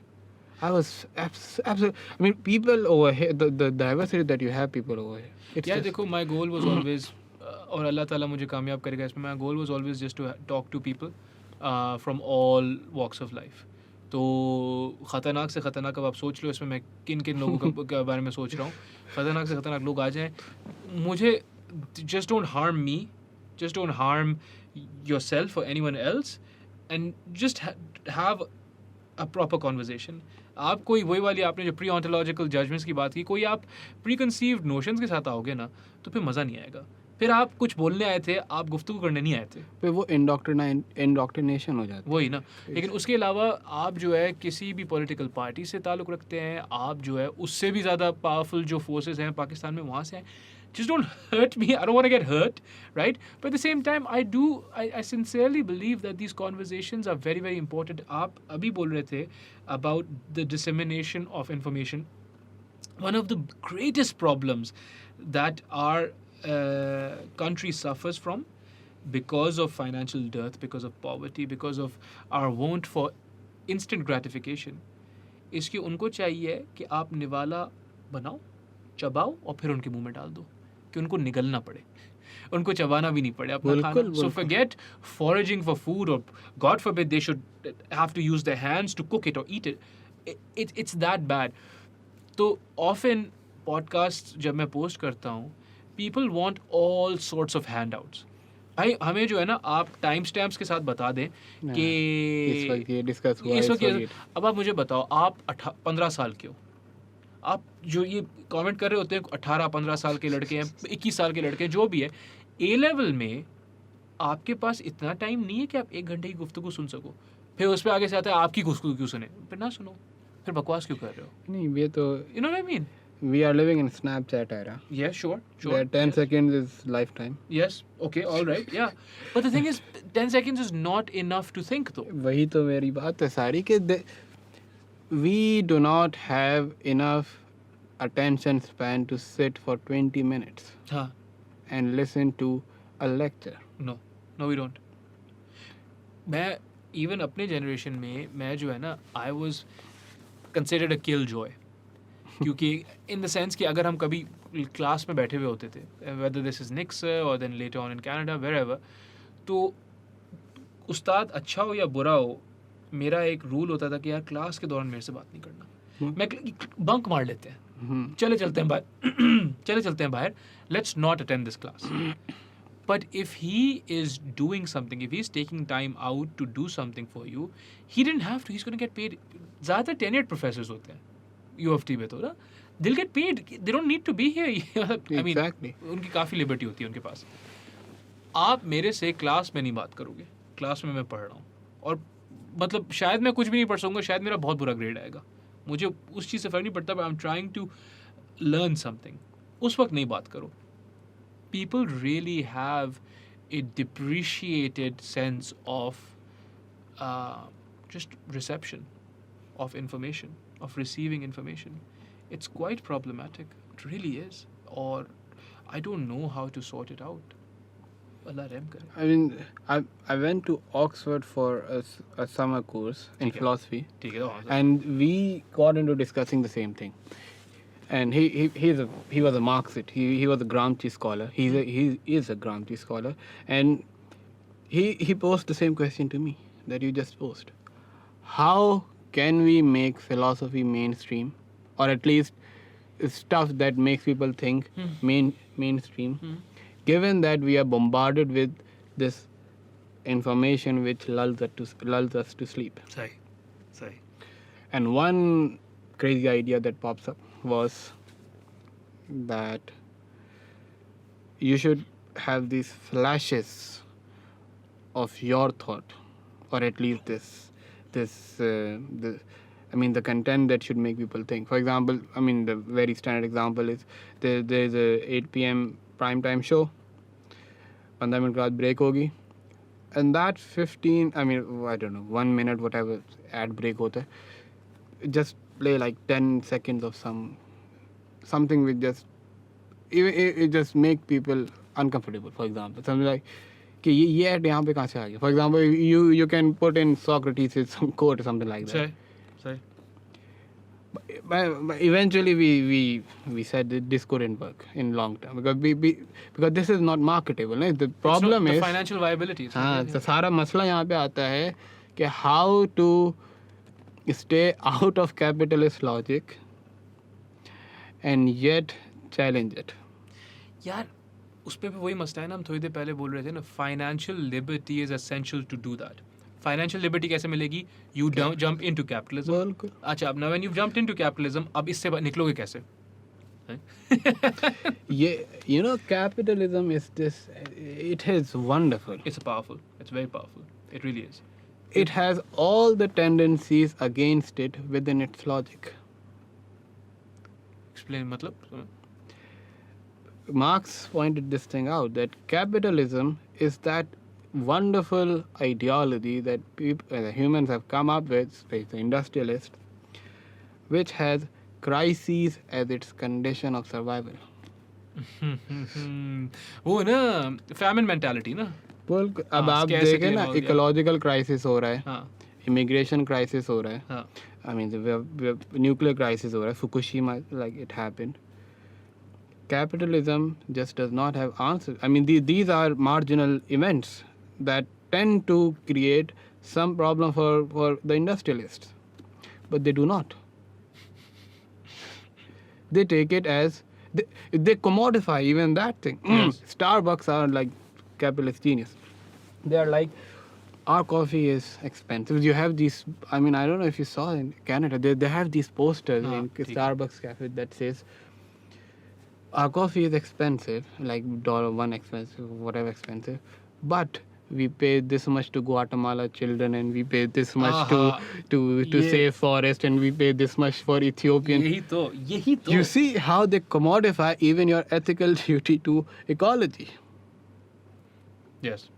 I was absolutely. I mean, people over here, the diversity that you have, people over here. It's Yeah, just- देखो, my goal was always, और अल्लाह ताला मुझे कामयाब करेगा इसमें. My goal was always just to talk to people from all walks of life. तो ख़तरनाक से ख़तरनाक, अब आप सोच लो इसमें मैं किन किन लोगों के बारे में सोच रहा हूँ. ख़तरनाक से ख़तरनाक लोग आ जाएं. मुझे just don't harm me, just don't harm yourself or anyone else, and just have a proper conversation. आप कोई वही वाली आपने जो pre-ontological judgments की बात की, कोई आप preconceived notions के साथ आओगे ना, तो फिर मज़ा नहीं आएगा. फिर आप कुछ बोलने आए थे, आप गुफ्तगू करने नहीं आए थे. फिर वो इंडोक्ट्रिनेशन हो जाता है. वही ना. लेकिन उसके अलावा आप जो है किसी भी पॉलिटिकल पार्टी से ताल्लुक़ रखते हैं, आप जो है उससे भी ज़्यादा पावरफुल जो फोर्सेस हैं पाकिस्तान में वहाँ से हैं. Just don't hurt me. I don't want to get hurt, right? But at the same time, I sincerely believe that these conversations are very, very important. आप अभी बोल रहे थे about the dissemination of information. One of the greatest problems that our country suffers from, because of financial dearth, because of poverty, because of our want for instant gratification, is कि उनको चाहिए कि आप निवाला बनाओ, चबाओ और फिर उनके मुंह में डाल दो, कि उनको निगलना पड़े, उनको चबाना भी नहीं पड़े अपना खाना. So forget foraging for food, or God forbid they should have to use their hands to cook it or eat it. It's that bad. तो often podcasts जब मैं पोस्ट करता हूँ, people want all sorts of handouts. भाई हमें जो है ना, आप टाइम स्टैम्प्स के साथ बता दें कि इस वक्त ये डिस्कस हुआ, इस वक्त अब आप मुझे बताओ, आप 15 साल के हो, आप जो ये कमेंट कर रहे होते हैं 18-15 साल के लड़के हैं, 21 साल के लड़के हैं, जो भी है, ए लेवल में आपके पास इतना टाइम नहीं है कि आप 1 घंटे की गुफ्तगू सुन सको. फिर उस पर आगे से आता है आपकी गुफ्तगू क्यों सुने, फिर ना सुनो, फिर बकवास क्यों कर रहे हो. नहीं, ये तो You know what I mean? we are living in Snapchat era. Yeah, sure. Where 10 seconds is lifetime. Yes, okay, all right, yeah. But the thing is, 10 seconds is not enough to think though. वही तो मेरी बात है सारी कि we do not have enough attention span to sit for 20 minutes हाँ, and listen to a lecture. no, we don't. मैं even अपने generation में, मैं जो है ना, I was considered a killjoy. क्योंकि in the sense कि अगर हम कभी क्लास में बैठे हुए होते थे, whether this is Nix or then later on in Canada, wherever, तो उस्ताद अच्छा हो या बुरा हो, मेरा एक रूल होता था कि यार क्लास के दौरान मेरे से बात नहीं करना. मैं बंक मार लेते हैं, चले चलते हैं बाहर, let's not attend this class. But if he is doing something, if he's taking time out to do something for you, he didn't have to, he's going to get paid. ज़्यादातर tenured professors होते हैं U of T में तो ना, they'll get paid. They don't need to be here. I mean, Exactly. उनकी काफ़ी liberty होती है उनके पास. आप मेरे से क्लास में नहीं बात करोगे. क्लास में मैं पढ़ रहा हूँ और मतलब शायद मैं कुछ भी नहीं पढ़ सकूँगा, शायद मेरा बहुत बुरा ग्रेड आएगा. मुझे उस चीज़ से फ़र्क नहीं पड़ता, but I am trying to learn something. उस वक्त नहीं बात करो. People really have a depreciated sense of just reception of information, of receiving information. It's quite problematic. It really is. Or I don't know how to sort it out. Allah Rahm kare. I mean, I went to Oxford for a summer course in Okay. philosophy, ठीक है, तो and we got into discussing the same thing. And he was a Marxist. He was a Gramsci scholar. He is a Gramsci scholar, and he posed the same question to me that you just posed. How can we make philosophy mainstream, or at least stuff that makes people think mainstream, given that we are bombarded with this information which lulls us to sleep? सही. And one crazy idea that pops up was that you should have these flashes of your thought, or at least the content that should make people think. For example, I mean, the very standard example is there's a 8 p.m. prime time show. 15 minute बाद break होगी, and that 1 minute whatever ad break होता है, just play like 10 seconds of something which it just make people uncomfortable. For example, something like कि ये ad यहाँ पे कहाँ से आ गया. For example, you can put in Socrates' some quote or something like that. सही. But eventually we said that this couldn't work in long term because this is not marketable. No? The problem the is financial viability. हाँ, तो सारा मसला यहाँ पे आता है कि how to stay out of capitalist logic and yet challenge it. यार उस पे वही मसला है ना, हम थोड़ी देर पहले बोल रहे थे ना, financial liberty is essential to do that. Financial liberty कैसे मिलेगी? You jump into capitalism. बिल्कुल. अच्छा, अब when you jumped into capitalism, अब इससे निकलोगे कैसे? Capitalism is this. It is wonderful. It's very powerful. It really is. It has all the tendencies against it within its logic. Explain मतलब? Marx pointed this thing out, that capitalism is that wonderful ideology that humans have come up with, especially the industrialists, which has crises as its condition of survival. वो ना famine mentality ना. अब आप देखें ना, ecological crisis हो रहा है, हाँ. इमिग्रेशन क्राइसिस हो रहा है, हाँ. I mean, nuclear crisis हो रहा है, Fukushima, like it happened. Capitalism just does not have answers. I mean, these are marginal events that tend to create some problem for the industrialists, but they do not. They take it as they commodify even that thing. Yes. Starbucks are like capitalist genius. They are like, our coffee is expensive. You have these, I mean, I don't know if you saw in Canada, they have these posters in Starbucks cafe that says, our coffee is expensive, like $1 expensive, whatever expensive, but we pay this much to Guatemala children, and we pay this much to save forest, and we pay this much for Ethiopian. यही तो. You see how they commodify even your ethical duty to ecology. Yes.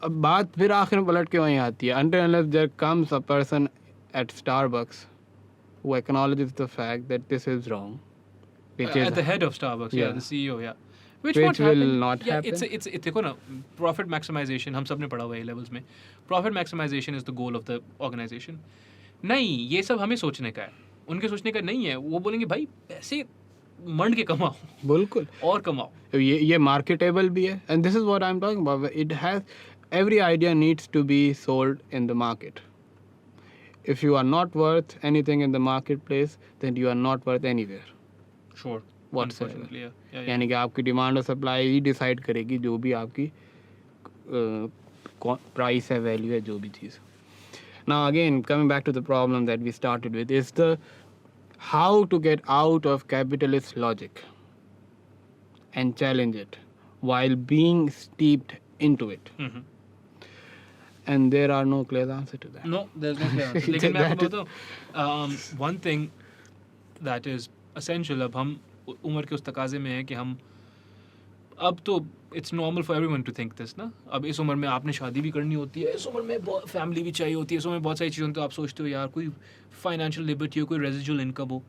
अब बात फिर आखिर में पलट के वहीं आती है. Until unless there comes a person at Starbucks who acknowledges the fact that this is wrong, which is At the head of Starbucks, yeah, Yeah. the CEO, yeah. Which Which won't will happen. not yeah, happen. It's देखो ना, profit maximization हम सब ने पढ़ा हुआ है levels में. Profit maximization is the goal of the organization. नहीं, ये सब हमें सोचने का है. उनके सोचने का नहीं है. वो बोलेंगे भाई पैसे मंड के कमाओ. बिल्कुल. और कमाओ. ये marketable भी है, and this is what I'm talking about. It has, every idea needs to be sold in the market. If you are not worth anything in the marketplace, then you are not worth anywhere. Sure. Whatsoever. Unfortunately, yeah. यानी कि आपकी demand और supply ही decide करेगी जो भी आपकी price है, value है, जो भी चीज़. Now again, coming back to the problem that we started with, is the how to get out of capitalist logic and challenge it while being steeped into it. Mhm. And there are no clear answer to that. No, there's no clear answer. लेकिन मैं That आपको is- बताऊं, one thing that is essential, अब हम उम्र के उस तकाजे में हैं कि हम अब तो it's normal for everyone to think this ना. अब इस उम्र में आपने शादी भी करनी होती है, इस उम्र में फैमिली भी चाहिए होती है, इस उम्र में बहुत सारी चीज़ें, तो आप सोचते हो यार कोई फाइनेंशियल लिबर्टी हो, कोई रेजिजुअल इनकम हो.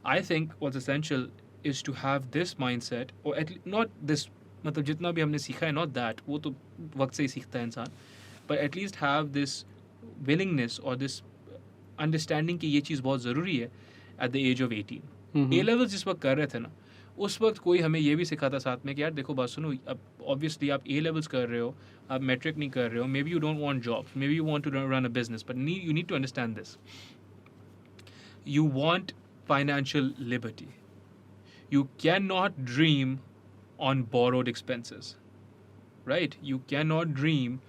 I think what's essential is to have this mindset, और नॉट दिस, मतलब जितना भी हमने सीखा है, नॉट दैट, वो तो वक्त से ही सीखता है इंसान, but at least have this willingness और दिस अंडरस्टैंडिंग कि ये चीज़ बहुत ज़रूरी है at the age of 18. A levels जिस वक्त कर रहे थे ना, उस वक्त कोई हमें ये भी सिखाता साथ में कि यार देखो बात सुनो, अब ऑब्वियसली आप ए लेवल्स कर रहे हो, आप मैट्रिक नहीं कर रहे हो, maybe you don't want jobs, maybe you want to run a business, but you need to understand this. You want financial liberty. You cannot dream on borrowed expenses, right? You cannot dream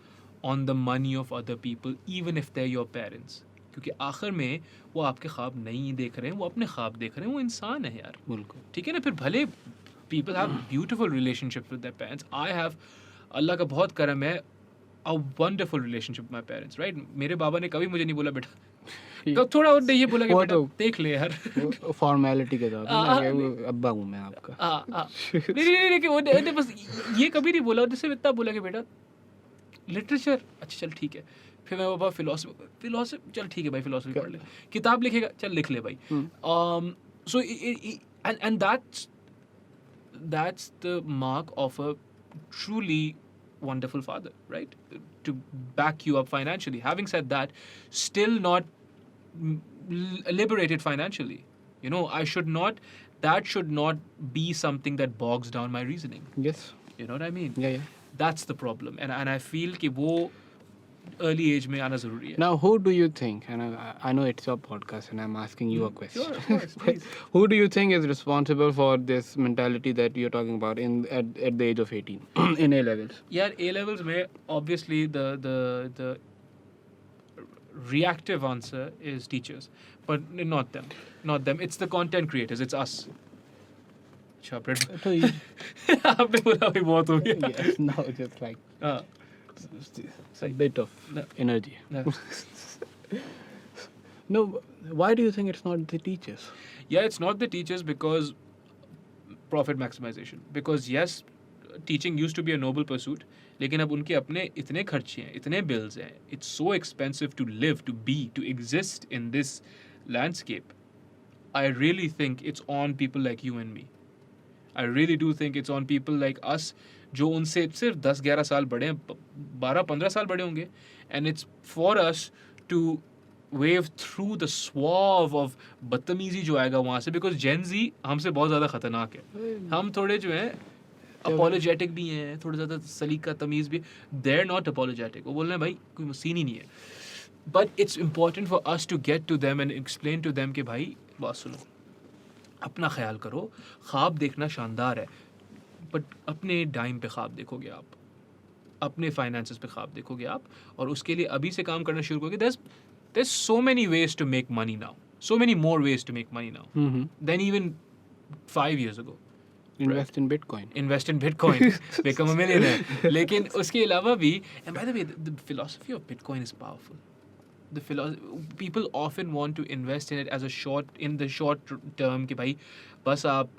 on the money of other people, even if they're your parents. क्योंकि आखिर में वो आपके ख्वाब नहीं देख रहे हैं, वो अपने ख्वाब देख रहे हैं, वो इंसान है यार. बिल्कुल. ठीक है ना. फिर भले people have beautiful relationships with their parents. I have, अल्लाह का बहुत करम है, a wonderful relationship with my parents, right? मेरे बाबा ने कभी मुझे नहीं बोला बेटा, तो थोड़ा और ये बोला कि वो बेटा तो- देख ले यार. फॉर्मेलिटी के तौर पे मैं अब्बा हूँ मैं आपका. नहीं कि वो बस ये कभी नहीं बोला, जैसे इतना बोला कि बेटा लिटरेचर, अच्छा चल ठीक है. फिर मैं बाबा फिलोसफी, चल ठीक है भाई फिलोसफी पढ़ ले. किताब लिखेगा, चल लिख ले भाई. So and that's the mark of a truly wonderful father, right? To back you up financially. Having said that, still not liberated financially. You know, that should not be something that bogs down my reasoning. Yes. You know what I mean? Yeah. That's the problem. And I feel कि वो early age में आना ज़रूरी है. Now, who do you think, and I know it's your podcast and I'm asking you a question. Sure, of course, please. Who do you think is responsible for this mentality that you're talking about at the age of 18 in A levels? यार A levels में obviously the reactive answer is teachers, but not them. It's the content creators. It's us. अच्छा, So you, आपने बोला भाई बहुत हो गया. yes, no, just like हाँ. a bit of No. energy. No. No, why do you think it's not the teachers? Yeah, it's not the teachers because profit maximization. Because yes, teaching used to be a noble pursuit, लेकिन अब उनके अपने इतने खर्चे हैं, इतने bills हैं. It's so expensive to live, to be, to exist in this landscape. I really think it's on people like you and me. I really do think it's on people like us, जो उनसे सिर्फ 10-11 साल बड़े हैं, 12-15 साल बड़े होंगे. And it's for us to wave through the swath of बदतमीजी जो आएगा वहाँ से, because Gen Z हमसे बहुत ज़्यादा ख़तरनाक है. हम थोड़े जो हैं apologetic भी हैं, थोड़े ज़्यादा सलीका तमीज़ भी. They're not apologetic. वो बोल रहे हैं भाई कोई सीन ही नहीं है. But it's important for us to get to them and explain to them कि भाई बात सुनो, अपना ख्याल करो, ख्वाब देखना शानदार है, बट अपने टाइम पे ख्वाब देखोगे आप, अपने फाइनेंसेस पे ख्वाब देखोगे आप, और उसके लिए अभी से काम करना शुरू करोगे. there's so many ways to make money now, so many more ways to make money now than even 5 years ago. Invest in Bitcoin. Invest in Bitcoin, become a millionaire. लेकिन उसके अलावा भी, and by the way, the philosophy of Bitcoin is powerful. People often want to invest in it as in the short term कि भाई बस आप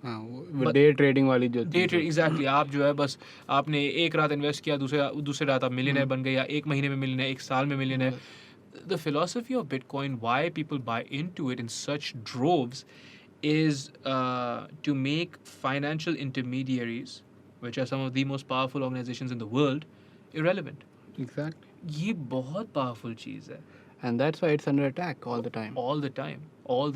वो day trading वाली जो डे ट्रेड, एग्जैक्टली. आप जो है बस आपने एक रात इन्वेस्ट किया, दूसरे रात आप मिलियनेयर बन गए, या एक महीने में मिलियनेयर, एक साल में millionaire. The philosophy of Bitcoin, why people buy into it in such droves, is to make financial intermediaries, which are some of the most powerful organizations in the world, irrelevant. Exactly. ये बहुत powerful चीज़ है. And that's why it's under attack all the time. All the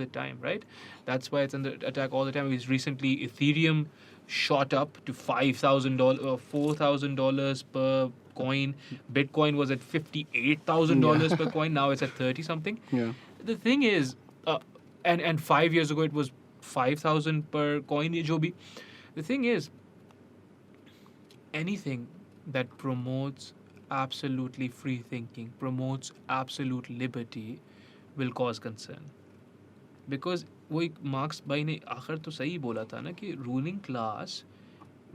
time, right? That's why it's under attack all the time. Because recently Ethereum shot up to $5,000, $4,000 per coin. Bitcoin was at $58,000 per coin. Now it's at 30 something. Yeah. The thing is, and 5 years ago it was 5,000 per coin. जो भी. The thing is, anything that promotes absolutely free thinking, promotes absolute liberty, will cause concern. Because वो एक marks भाई ने आखिर तो सही बोला था ना कि रूलिंग क्लास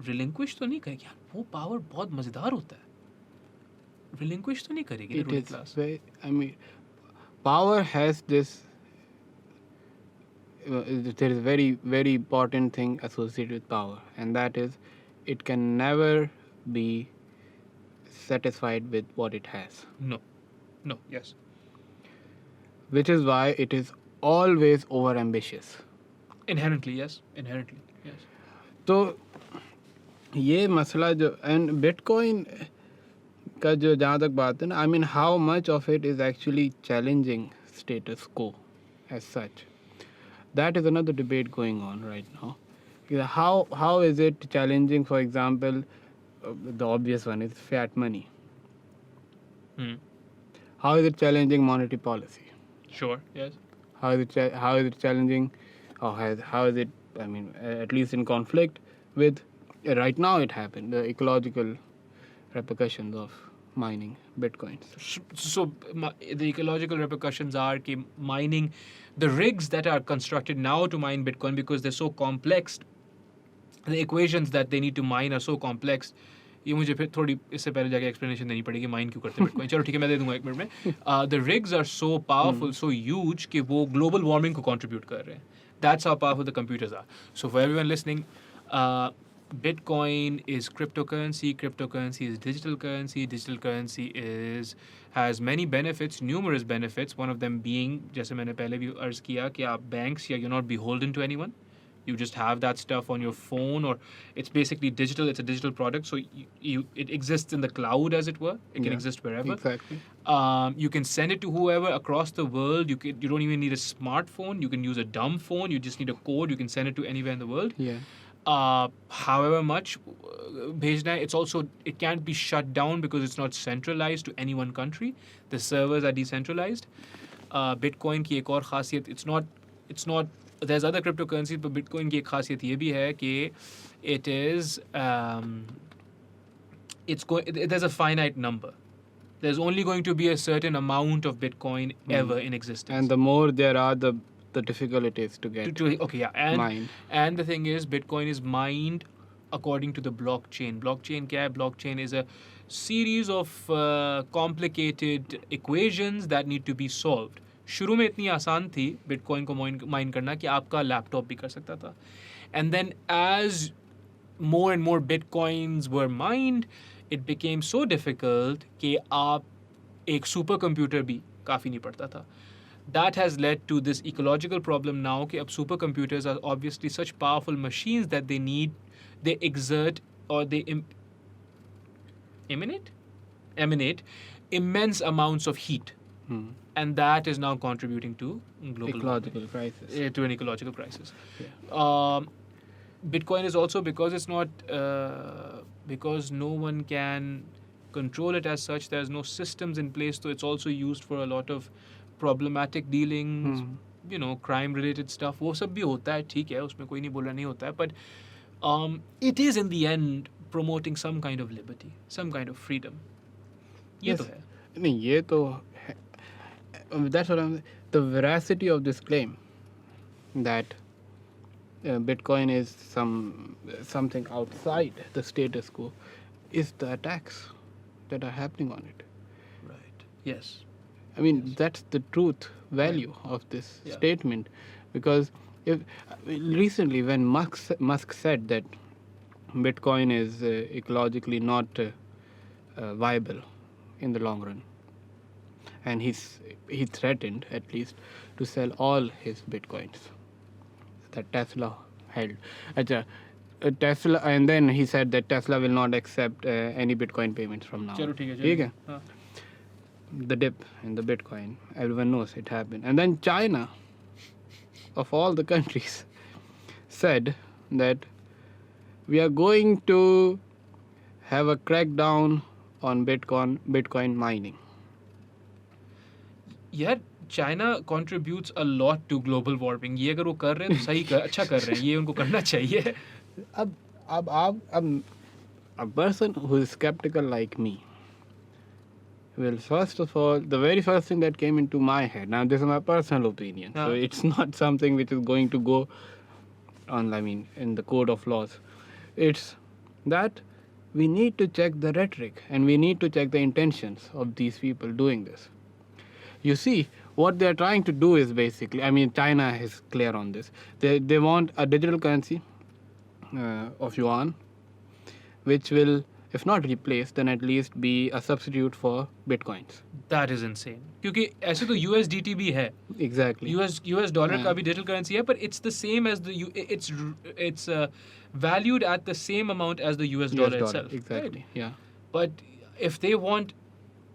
रिलिंक्विश तो नहीं करेगी यार, वो पावर बहुत मज़ेदार होता है, रिलिंक्विश तो नहीं करेगी ना It ruling is class. very, I mean, power has this. There is a very very important thing associated with power, and that is, it can never be satisfied with what it has, No, no, yes, which is why it is always over ambitious. inherently yes, inherently yes. तो ये मसला जो and bitcoin का जो जहाँ तक बात है ना, I mean how much of it is actually challenging status quo as such, that is another debate going on right now. How is it challenging, for example, the obvious one is fiat money. Hmm. How is it challenging monetary policy? Sure, yes. How is it challenging, or how is it, I mean, at least in conflict with, right now it happened, the ecological repercussions of mining bitcoins. So the ecological repercussions are कि mining, the rigs that are constructed now to mine Bitcoin, because they're so complex, the equations that they need to mine are so complex. ये मुझे फिर थोड़ी इससे पहले जाके explanation देनी पड़ेगी माइन क्यों करते हैं बिटकॉइन. चलो ठीक है, मैं दे दूंगा 1 मिनट में. The rigs are so powerful, so huge कि वो ग्लोबल वार्मिंग को कंट्रीब्यूट कर रहे हैं. That's how powerful the computers are. So for everyone listening, Bitcoin is cryptocurrency. Cryptocurrency is digital currency. Digital currency has many benefits, numerous benefits. One of them being, जैसे मैंने पहले भी अर्ज किया कि आप banks या you're not beholden to anyone. You just have that stuff on your phone, or it's basically digital. It's a digital product, so it exists in the cloud, as it were. It can exist wherever. Exactly. You can send it to whoever across the world. You don't even need a smartphone. You can use a dumb phone. You just need a code. You can send it to anywhere in the world. Yeah. However much bhejna hai, it can't be shut down because it's not centralized to any one country. The servers are decentralized. Bitcoin ki ek aur khasiyat, it's not there's other cryptocurrencies, but Bitcoin की एक खासियत ये भी है कि there's a finite number. There's only going to be a certain amount of Bitcoin ever in existence. And the more there are, the difficult it is to get Okay, yeah. mined. And the thing is, Bitcoin is mined according to the blockchain. Blockchain क्या है? Blockchain is a series of complicated equations that need to be solved. शुरू में इतनी आसान थी bitcoin को mine करना कि आपका लैपटॉप भी कर सकता था. And then as more and more bitcoins were mined, it became so difficult कि आप एक सुपर कंप्यूटर भी काफ़ी नहीं पड़ता था. That has led to this ecological problem now कि अब super computers are obviously such powerful machines that they exert, or they emanate immense amounts of heat. And that is now contributing to global ecological crisis. To an ecological crisis. Yeah. Bitcoin is also, because it's not because no one can control it as such. There's no systems in place, so it's also used for a lot of problematic dealings. You know, crime related stuff. वो सब भी होता है, ठीक है, उसमें कोई नहीं बोल रहा नहीं होता है, but it is in the end promoting some kind of liberty, some kind of freedom. ये तो है. नहीं, ये तो that's what I'm. The veracity of this claim that Bitcoin is something outside the status quo is the attacks that are happening on it. Right. Yes. I mean, that's the truth value of this statement, because if recently when Musk said that Bitcoin is ecologically not viable in the long run, and he threatened at least to sell all his bitcoins that Tesla held. Tesla, and then he said that Tesla will not accept any Bitcoin payments from now. चलो ठीक है. हाँ. The dip in the Bitcoin, everyone knows it happened. And then China, of all the countries, said that we are going to have a crackdown on Bitcoin mining. यार China contributes a lot to global warming. ये अगर वो कर रहे हैं तो सही अच्छा कर रहे हैं, ये उनको करना चाहिए. अब a person who is skeptical like me Well, first of all, the very first thing that came into my head, now this is my personal opinion, so it's not something which is going to go on, in the code of laws. It's that we need to check the rhetoric and we need to check the intentions of these people doing this. You see, what they're trying to do is basically, China is clear on this. They want a digital currency of yuan, which will, if not replace, then at least be a substitute for bitcoins. That is insane. क्योंकि ऐसे तो USDT भी है. Exactly. US dollar का भी digital currency है, but it's the same as it's valued at the same amount as the US dollar itself. Exactly. Right? Yeah. But if they want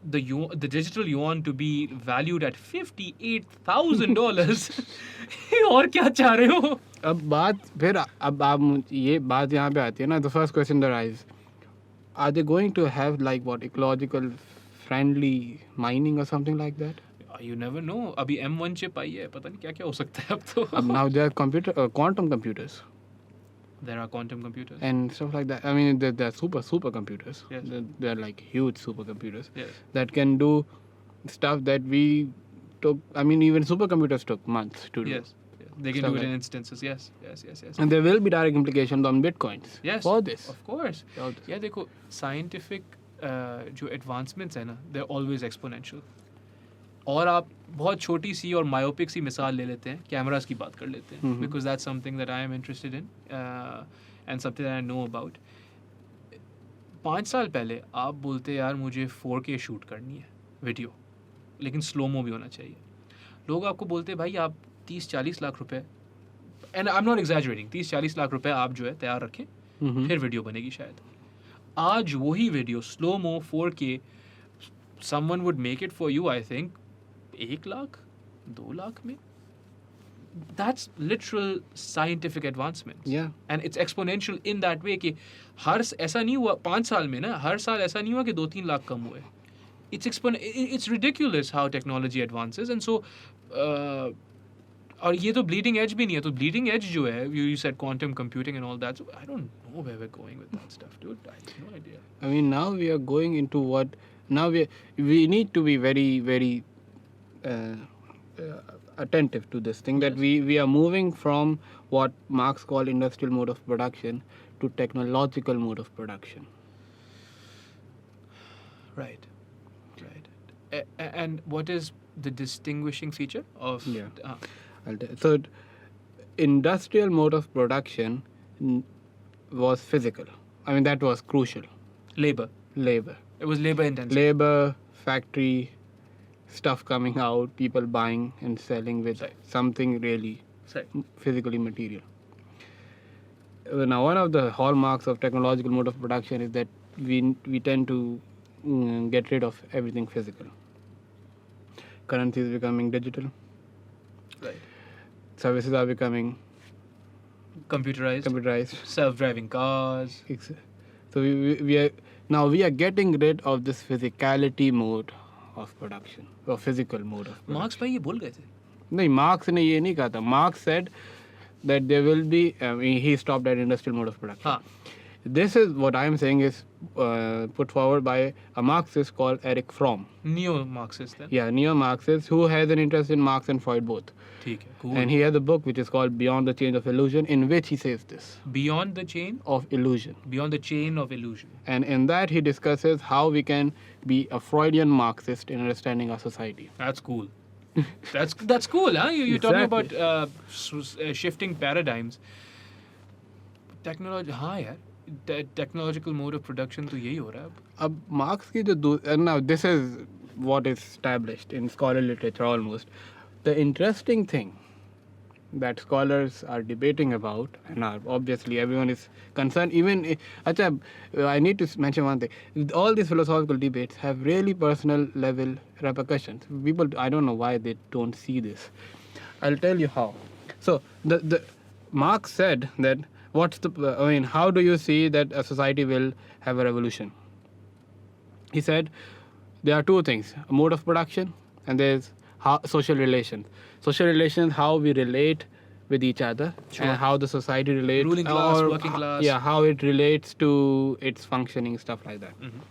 the digital yuan to be valued at $58,000, और क्या चाह रहे हो? अब आप ये बात यहाँ पे आती है ना. The first question that arises: are they going to have ecological friendly mining or something like that? You never know. अभी M1 chip आई है, पता नहीं क्या क्या हो सकता है अब तो. Now there are quantum computers. There are quantum computers and stuff like that. They're super computers. Yes. They're like huge supercomputers. Yes. That can do stuff that we took. Even supercomputers took months to do. Yes. They can Stuff do it in like- instances. Yes. And there will be direct implications on bitcoins. Yes. For this. Of course. For this. Yeah, देखो scientific जो advancements है ना, they're always exponential. और आप बहुत छोटी सी और myopic सी मिसाल ले लेते हैं, कैमरास की बात कर लेते हैं, because that's something that I am interested in and something that I know about. 5 साल पहले आप बोलते यार मुझे 4K शूट करनी है वीडियो, लेकिन स्लोमो भी होना चाहिए. लोग आपको बोलते भाई आप 30-40 लाख रुपए, and I am not exaggerating, 30-40 lakh रुपए आप जो है तैयार रखें, फिर वीडियो बनेगी शायद. आज वही video slomo 4K someone would make it for you, I think 1 lakh 2 lakh में. That's literal scientific advancement. Yeah. And it's exponential in that way कि ऐसा नहीं हुआ 5 साल में ना, हर साल ऐसा नहीं हुआ कि 2-3 लाख कम हुए. It's ridiculous how technology advances, and so और ये तो bleeding edge भी नहीं है. तो bleeding edge जो है, you said quantum computing and all that, so I don't know where we're going with that stuff, dude. I have no idea. Now we are going into what. Now we need to be very, very attentive to this thing, that we are moving from what Marx called industrial mode of production to technological mode of production. Right. And what is the distinguishing feature of? Yeah. So, industrial mode of production was physical. That was crucial. Labor. It was labor intensive. Labor, factory, stuff coming out, people buying and selling with something really physically material. Now, one of the hallmarks of technological mode of production is that we tend to get rid of everything physical. Currency is becoming digital. Right. Services are becoming computerized. Self-driving cars. So we are getting rid of this physicality mode of production, or physical mode of production. Marx भाई ये बोल गए थे. नहीं, Marx ने ये नहीं कहा था. Marx said that there will be, he stopped at industrial mode of production. हाँ. This is what I am saying is put forward by a Marxist called Erich Fromm. Neo-Marxist then. Yeah, neo-Marxist who has an interest in Marx and Freud both. ठीक है, cool. And he has a book which is called Beyond the Chain of Illusion, in which he says this. Beyond the chain of illusion. Beyond the chain of illusion. And in that he discusses how we can be a Freudian Marxist in understanding our society. That's cool. That's cool, huh? You're talking about shifting paradigms. Technology, हाँ यार. Technological mode of production तो यही हो रहा है अब Marx की जो now this is what is established in scholarly literature almost. The interesting thing that scholars are debating about, and obviously everyone is concerned, even I need to mention one thing. All these philosophical debates have really personal level repercussions. People, I don't know why they don't see this. I'll tell you how. So the Marx said that how do you see that a society will have a revolution? He said there are two things: a mode of production, and there's social relations. Social relations, how we relate with each other, Sure. and how the society relates. Ruling class, working class. Yeah, how it relates to its functioning, stuff like that. Mhm.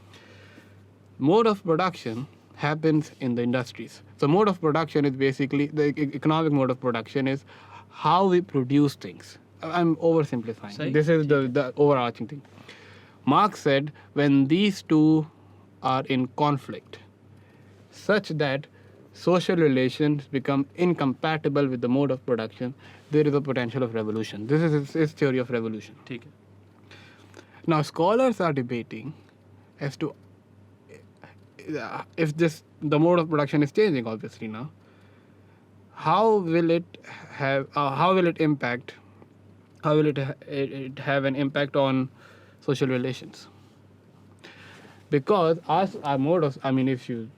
Mode of production happens in the industries. So mode of production is basically the economic mode of production is how we produce things. I'm oversimplifying. Sahi. This is the overarching thing. Marx said when these two are in conflict, such that social relations become incompatible with the mode of production, there is a potential of revolution. This is his theory of revolution. ठीक है. Now, scholars are debating as to if the mode of production is changing, obviously now. How will it have? How will it impact? How will it have an impact on social relations? Because our mode of, I mean, if you,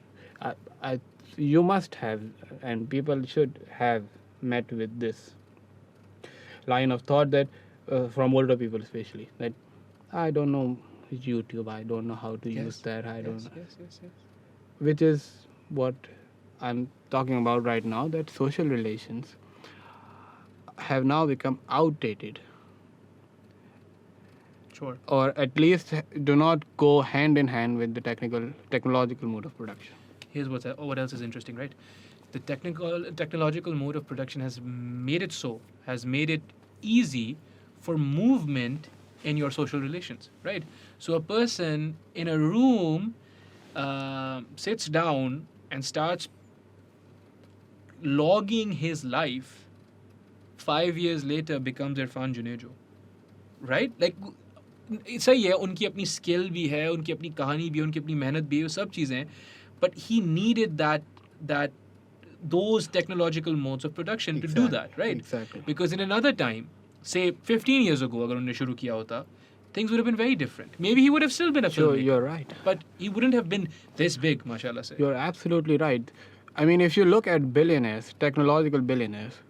you must have, and people should have met with this line of thought that from older people especially, that I don't know YouTube, I don't know how to use that, I don't know. Yes. Which is what I'm talking about right now, that social relations have now become outdated, Sure. or at least do not go hand in hand with the technological mode of production. Here's what else is interesting, right? The technological mode of production has made it easy for movement in your social relations, right? So a person in a room sits down and starts logging his life. 5 years later becomes Irfan Junejo, right? Like, सही है, उनकी अपनी skill भी है, उनकी अपनी कहानी भी है, उनकी अपनी मेहनत भी है, वो सब चीज़ें हैं, but he needed those technological modes of production to do that, right? Exactly. Because in another time, say 15 years ago, अगर उन्होंने शुरू किया होता, things would have been very different. Maybe he would have still been a Sure, filmmaker. you're right. But he wouldn't have been this big, mashallah say. You're absolutely right. I mean, if you look at billionaires, technological billionaires,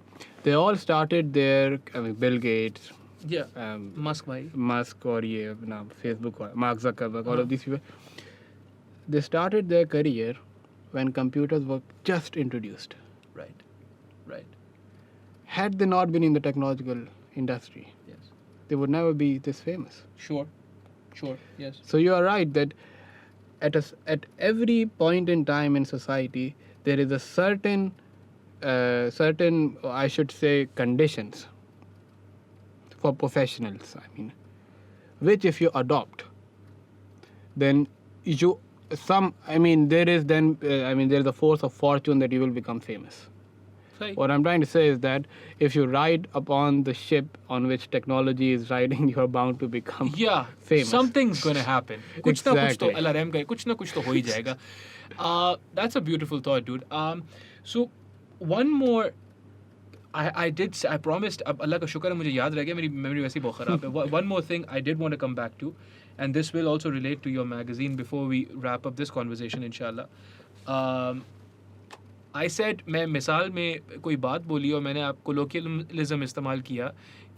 they all started their, I mean, Bill Gates, Yeah. Musk bhai. Musk, or Facebook, or Mark Zuckerberg, all of these people, they started their career when computers were just introduced. Right. Had they not been in the technological industry, Yes. they would never be this famous. Sure. Yes. So you are right that at every point in time in society, there is a certain, I should say, conditions for professionals. I mean, which if you adopt, then there is a force of fortune that you will become famous. Right. What I'm trying to say is that if you ride upon the ship on which technology is riding, you are bound to become famous. Something's going to happen. कुछ ना कुछ तो Exactly. अल्लाह रहम करे, कुछ ना कुछ तो हो ही जाएगा. That's a beautiful thought, dude. So one more, I promised, अब अल्लाह का शुक्र है मुझे याद रह गया, मेरी memory वैसे ही बहुत खराब है. One more thing I did want to come back to, and this will also relate to your magazine before we wrap up this conversation, inshallah. I said, मैं मिसाल में कोई बात बोली और मैंने आप colloquialism इस्तेमाल किया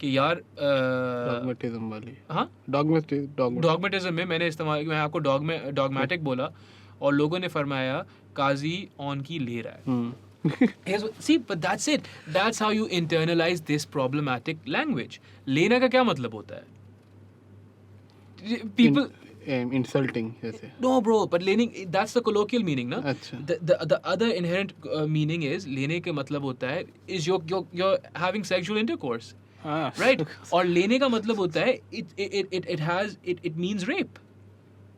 कि यार Dogmatism वाली. हाँ डॉगमेटिज्म में मैं आपको dogmatic बोला और लोगों ने फरमाया काजी ऑन की ले रहा है. See, but that's it. That's how you internalize this problematic language. लेने का क्या मतलब होता है? People insulting, जैसे. No, bro, but लेने, that's the colloquial meaning, ना? अच्छा. The other inherent meaning is लेने के मतलब होता है is you're having sexual intercourse, right? और लेने का मतलब होता है it means rape,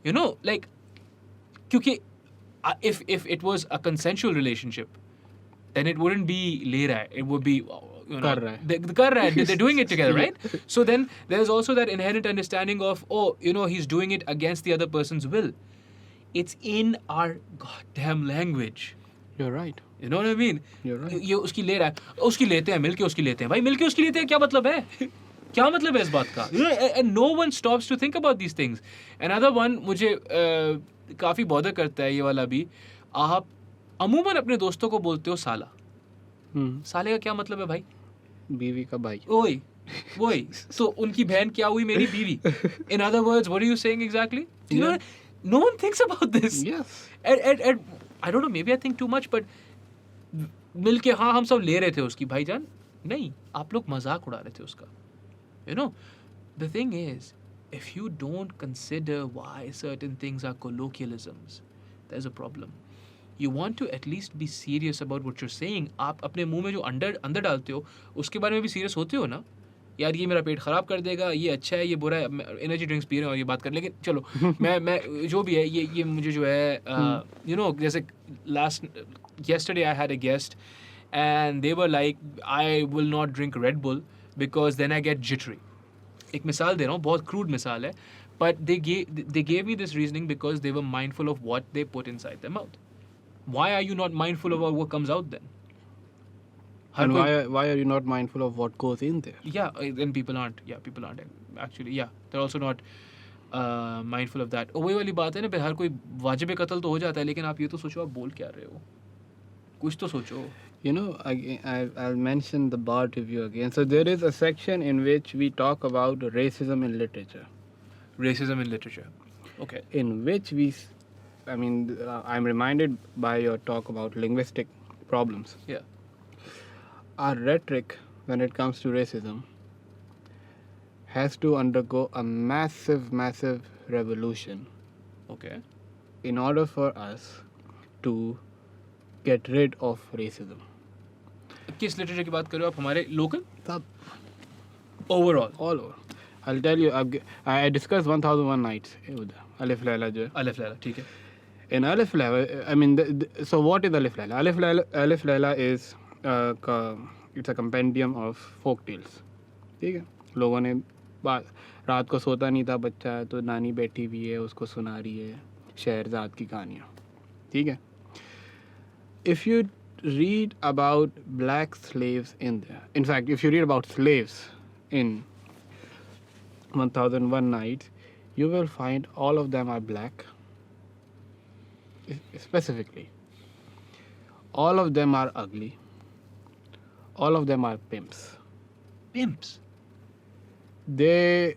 you know, like क्योंकि if it was a consensual relationship, then it wouldn't be ले रहा है, it would be कर रहा है. कर रहा है, they're doing it together, right? So then there's also that inherent understanding of, he's doing it against the other person's will. It's in our goddamn language. You're right. You know what I mean? You're right. ये उसकी ले रहा है, उसकी लेते हैं, मिलके उसकी लेते हैं. भाई मिलके उसकी लेते हैं, क्या मतलब है? क्या मतलब है इस बात का? And no one stops to think about these things. Another one मुझे काफी bother करता है ये वाला भी. आप अमूमन अपने दोस्तों को बोलते हो साला. साले का क्या मतलब है भाई? बीवी का भाई. वही. So उनकी बहन क्या हुई? मेरी बीवी. In other words, what are you saying exactly? You know, no one thinks about this. Yes. And I don't know, maybe I think too much, but मिलके हाँ हम सब ले रहे थे उसकी. भाईजान नहीं, आप लोग मजाक उड़ा रहे थे उसका. You know, the thing is, if you don't consider why certain things are colloquialisms, there's a problem. you want to at least be serious about what you're saying. आप अपने मुंह में जो अंदर डालते हो उसके बारे में भी सीरियस होते हो ना. यार ये मेरा पेट ख़राब कर देगा, ये अच्छा है, ये बुरा है. एनर्जी ड्रिंक्स पी रहे हैं और ये बात कर, लेकिन चलो मैं जो भी है ये मुझे जो है यू नो, जैसे yesterday I had a guest and they were like, I will not drink Red Bull because then I get jittery. एक मिसाल दे रहा हूँ, बहुत crude मिसाल है, but they gave me this reasoning because they were mindful of what they put inside their mouth. Why are you not mindful about what comes out then? And why are you not mindful of what goes in there? Yeah, then people aren't. Yeah, people aren't actually. Yeah, they're also not mindful of that. वही वाली बात है ना, हर कोई वाजिब कत्ल तो हो जाता है, लेकिन आप ये तो सोचो आप बोल क्या रहे हो, कुछ तो सोचो. You know, I'll mention the Bard review again. So there is a section in which we talk about racism in literature. Racism in literature. Okay. In which I'm reminded by your talk about linguistic problems. Yeah. Our rhetoric, when it comes to racism, has to undergo a massive revolution. Okay. In order for us to get rid of racism. किस literature की बात कर रहे हो आप, हमारे local? सब. Overall. All over. I'll tell you, I discussed 1001 Nights. Alif Laila jo hai. Alif Laila, ठीक है. In Alif Laila, so what is Alif Laila? Alif Laila is it's a compendium of folk tales. ठीक है. लोगों ने रात को सोता नहीं था बच्चा, तो नानी बैठी हुई है, उसको सुना रही है शहरजाद की कहानियाँ. ठीक है. If you read about black slaves in there, in fact, if you read about slaves in 1001 Nights, you will find all of them are black. Specifically, all of them are ugly. All of them are pimps. Pimps? Not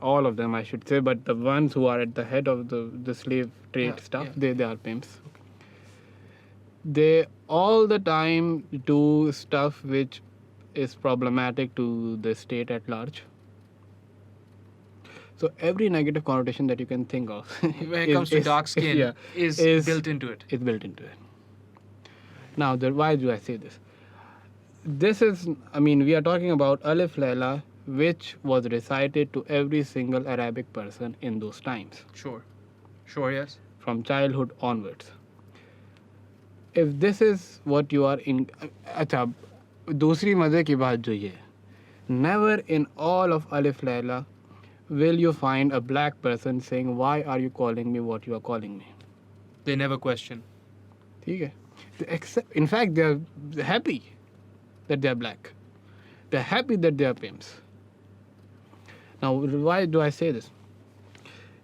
all of them, I should say, but the ones who are at the head of the slave trade stuff, they are pimps. Okay. They all the time do stuff which is problematic to the state at large. So every negative connotation that you can think of when it comes to dark skin is built into it. It's built into it. Now, why do I say this? This is, we are talking about Alif Laila, which was recited to every single Arabic person in those times. Sure, yes. From childhood onwards. If this is what you are in... अच्छा, दूसरी मज़े की बात जो ये, never in all of Alif Laila will you find a black person saying, why are you calling me what you are calling me? They never question. ठीक है. In fact, they are happy that they are black. They are happy that they are pimps. Now, why do I say this?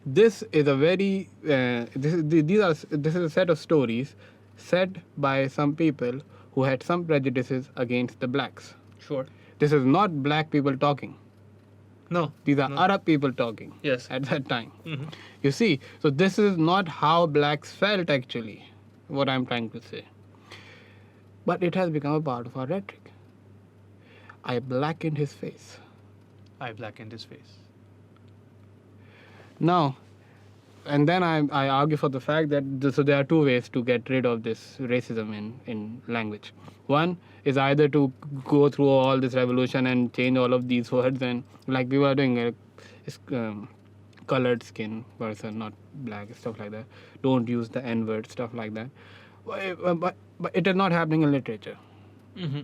This is a very... this is a set of stories said by some people who had some prejudices against the blacks. Sure. This is not black people talking. No. These are Arab people talking. Yes. At that time. Mm-hmm. You see, so this is not how blacks felt actually, what I'm trying to say. But it has become a part of our rhetoric. I blackened his face. I blackened his face. Now, and then I argue for the fact that so there are two ways to get rid of this racism in language. One is either to go through all this revolution and change all of these words, and like we were doing colored skin person, not black, stuff like that. Don't use the N-word, stuff like that. But it is not happening in literature. Mm-hmm.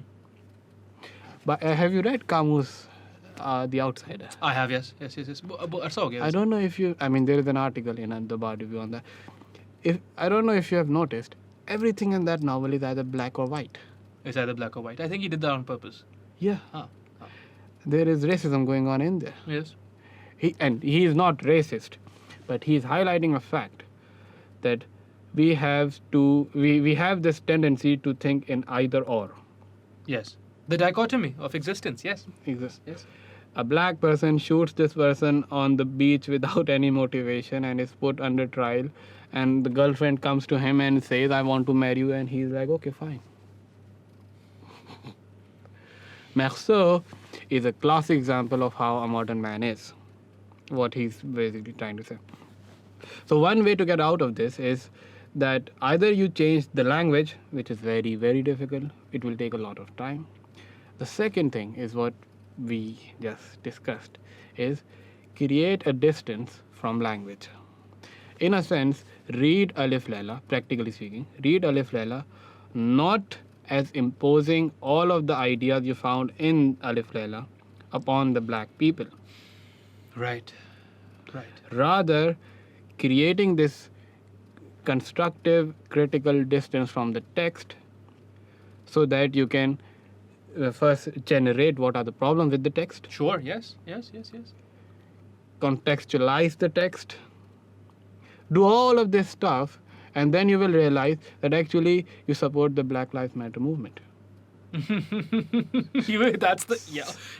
But have you read Camus' The Outsider? I have, yes. I don't know if you... there is an article in the Bard review on that. I don't know if you have noticed, everything in that novel is either black or white. It's either black or white. I think he did that on purpose. Yeah. There is racism going on in there. Yes. He is not racist, but he is highlighting a fact that we have this tendency to think in either or. Yes. The dichotomy of existence, yes. Yes. A black person shoots this person on the beach without any motivation and is put under trial, and the girlfriend comes to him and says, I want to marry you, and he's like, okay, fine. Marceau is a classic example of how a modern man is, what he's basically trying to say. So one way to get out of this is that either you change the language, which is very, very difficult. It will take a lot of time. The second thing is what we just discussed, is create a distance from language. In a sense, read Alif Laila, practically speaking, read Alif Laila not as imposing all of the ideas you found in Alif Laila upon the black people. Right. Right. Rather, creating this constructive, critical distance from the text so that you can first generate what are the problems with the text, Sure. Yes. Yes. Yes. Yes. contextualize the text, do all of this stuff, and then you will realize that actually you support the Black Lives Matter movement. That's the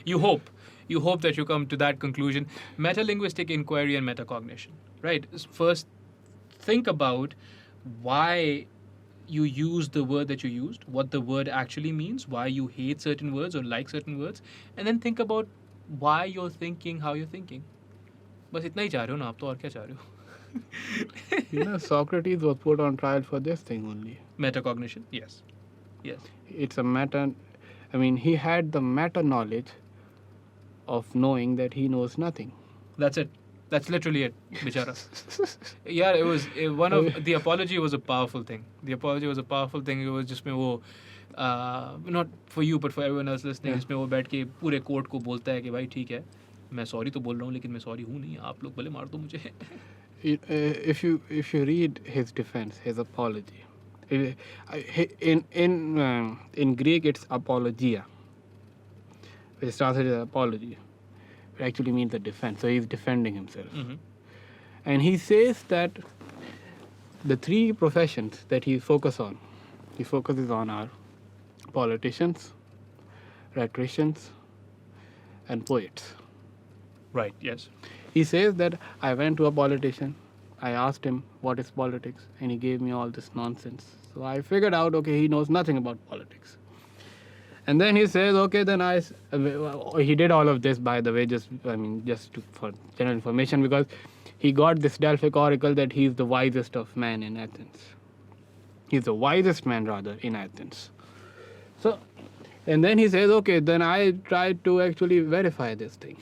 You hope that you come to that conclusion. Meta-linguistic inquiry and meta-cognition. Right. First, think about why you use the word that you used, what the word actually means, why you hate certain words or like certain words, and then think about why you're thinking how you're thinking. बस इतना ही चाह रहे हो ना आप तो और क्या चाह रहे हो? Socrates was put on trial for this thing only. Metacognition, yes. Yes. It's a meta. I mean, he had the meta knowledge of knowing that he knows nothing. That's it. That's literally it, bichara. Yeah, it was one of the apology was a powerful thing. The apology was a powerful thing. It was just में वो not for you but for everyone else listening. जिसमें वो बैठ के पूरे court को बोलता है कि भाई ठीक है, मैं सॉरी तो बोल रहा हूँ लेकिन मैं सॉरी हूँ नहीं. आप लोग भले मार दो मुझे. If you read his defense, his apology, in Greek it's apologia, which translated as apology. It actually means the defense. So he's defending himself. Mm-hmm. And he says that the three professions that he focuses on are politicians, rhetoricians, and poets. Right, yes. He says that I went to a politician, I asked him what is politics, and he gave me all this nonsense. So I figured out, okay, he knows nothing about politics. And then he says, okay, then he did all of this, by the way, for general information, because he got this Delphic oracle that he's the wisest of men in Athens. He's the wisest man, rather, in Athens. So, and then he says, okay, then I tried to actually verify this thing.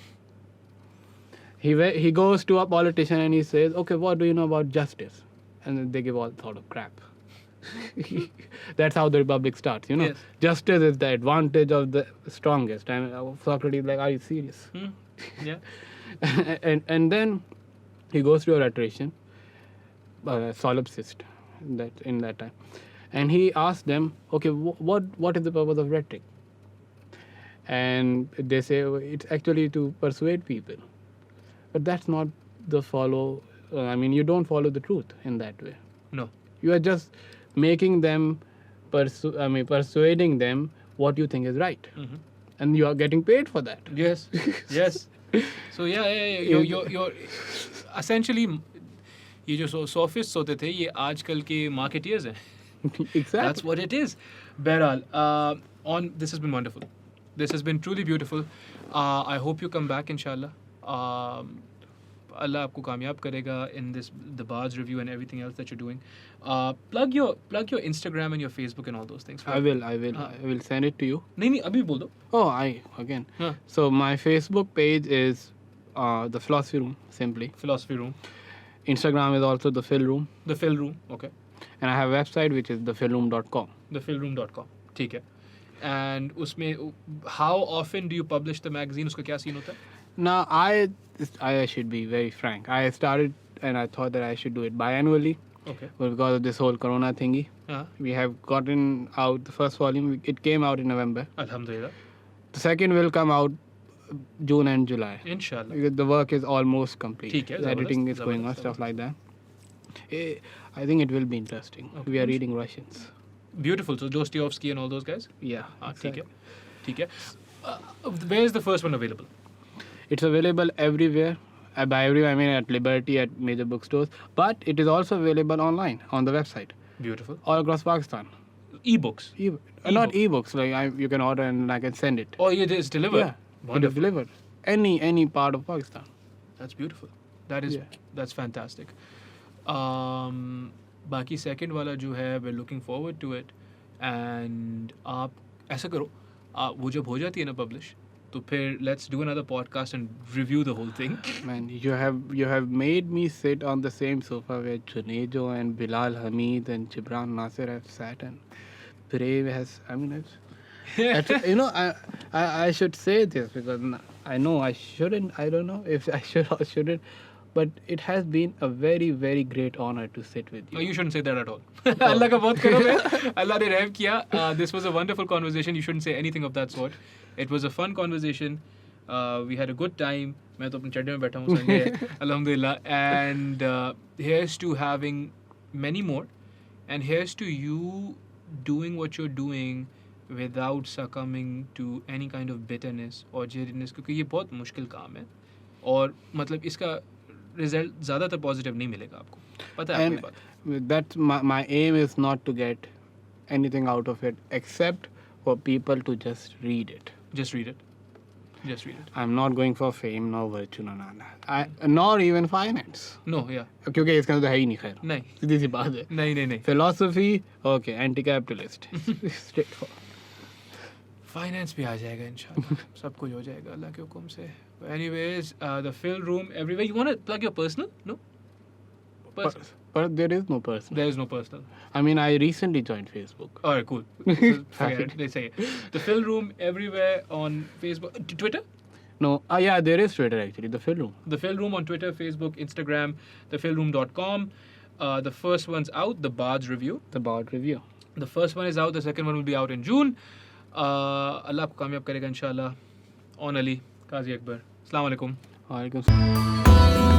He goes to a politician and he says, okay, what do you know about justice? And they give all sort of crap. That's how the republic starts, Yes. Justice is the advantage of the strongest. And Socrates is like, are you serious? Yeah. and then he goes to a rhetorician, solipsist, in that time. And he asks them, okay, what is the purpose of rhetoric? And they say, it's actually to persuade people. But that's not the you don't follow the truth in that way. No. You are just making them, persuading them what you think is right. Mm-hmm. And you are getting paid for that. Yes. Yes. So you're essentially ये जो sophists होते थे ये आजकल के marketeers हैं. Exactly. That's what it is. Behral, this has been wonderful. This has been truly beautiful. I hope you come back, inshallah. Allah आपको कामयाब करेगा in the Bards review and everything else that you're doing. Plug your Instagram and your Facebook and all those things. I will send it to you. नहीं अभी बोल दो. Oh, again. So my Facebook page is the Philosophy Room, simply. Philosophy Room. Instagram is also the Phil Room. The Phil Room, okay. And I have a website which is thefilroom.com. Thefilroom.com, ठीक है. And उसमें how often do you publish the magazine? उसका क्या scene होता है? Now, I should be very frank. I started and I thought that I should do it biannually. Okay. But because of this whole corona thingy, we have gotten out the first volume. It came out in November. Alhamdulillah. The second will come out June and July. Inshallah. Because the work is almost complete. ठीक है, The editing is going on, ज़बरदस्त, stuff like that. I think it will be interesting. Okay. We are reading Russians. Beautiful. So Dostoevsky and all those guys? Yeah. ठीक है. Where is the first one available? It's available everywhere. By everywhere, I mean at Liberty, at major bookstores. But it is also available online on the website. Beautiful. All across Pakistan. E-books? Not e-books. Like you can order and I can send it. Oh, it is delivered? Yeah. It is delivered. Any part of Pakistan. That's beautiful. That's fantastic. बाकी second वाला जो है we're looking forward to it. And आप ऐसा करो, वो जब हो जाती है ना publish, तो फिर let's do another podcast and review the whole thing. Man, you have made me sit on the same sofa where Junejo and Bilal Hamid and Gibran Nasir have sat, and Brave has. I mean, you know, I should say this because I know I shouldn't. I don't know if I should or shouldn't, but it has been a very, very great honor to sit with you. No, you shouldn't say that at all. Allah ka bahut karo hai. Allah ne रहम किया. This was a wonderful conversation. You shouldn't say anything of that sort. It was a fun conversation. We had a good time. मैं तो अपने चड्डे में बैठा हूँ Sunday, alhamdulillah. And here's to having many more. And here's to you doing what you're doing without succumbing to any kind of bitterness or jadedness, क्योंकि ये बहुत मुश्किल काम है और मतलब इसका रिजल्ट ज़्यादातर पॉजिटिव नहीं मिलेगा आपको, पता है आपको ये बात. That's my aim is not to get anything out of it except for people to just read it. Just read it. Just read it. I'm not going for fame, nor virtue, nor even finance. No, yeah. क्योंकि इसका तो है ही नहीं खैर. नहीं. सीधी सी बात है. नहीं. Philosophy, okay, anti-capitalist. Straightforward. Finance भी आ जाएगा इंशाल्लाह. सब कुछ हो जाएगा अल्लाह के हुक्म से. Anyways, the film room everywhere. You want to plug your personal? No? Personal. But there is no personal. There is no personal. I mean, I recently joined Facebook. Alright, cool. So, forget it. They say it. The film room everywhere on Facebook. Twitter? No, yeah, there is Twitter actually, the film room. The film room on Twitter, Facebook, Instagram, thefilmroom.com. The first one's out, the Bards review. The Bard review. The first one is out, the second one will be out in June. Allah आपको कामयाब करेगा इंशाल्लाह. Aun Ali, Kazi Akbar. Assalamu alaikum. Walaikum salam.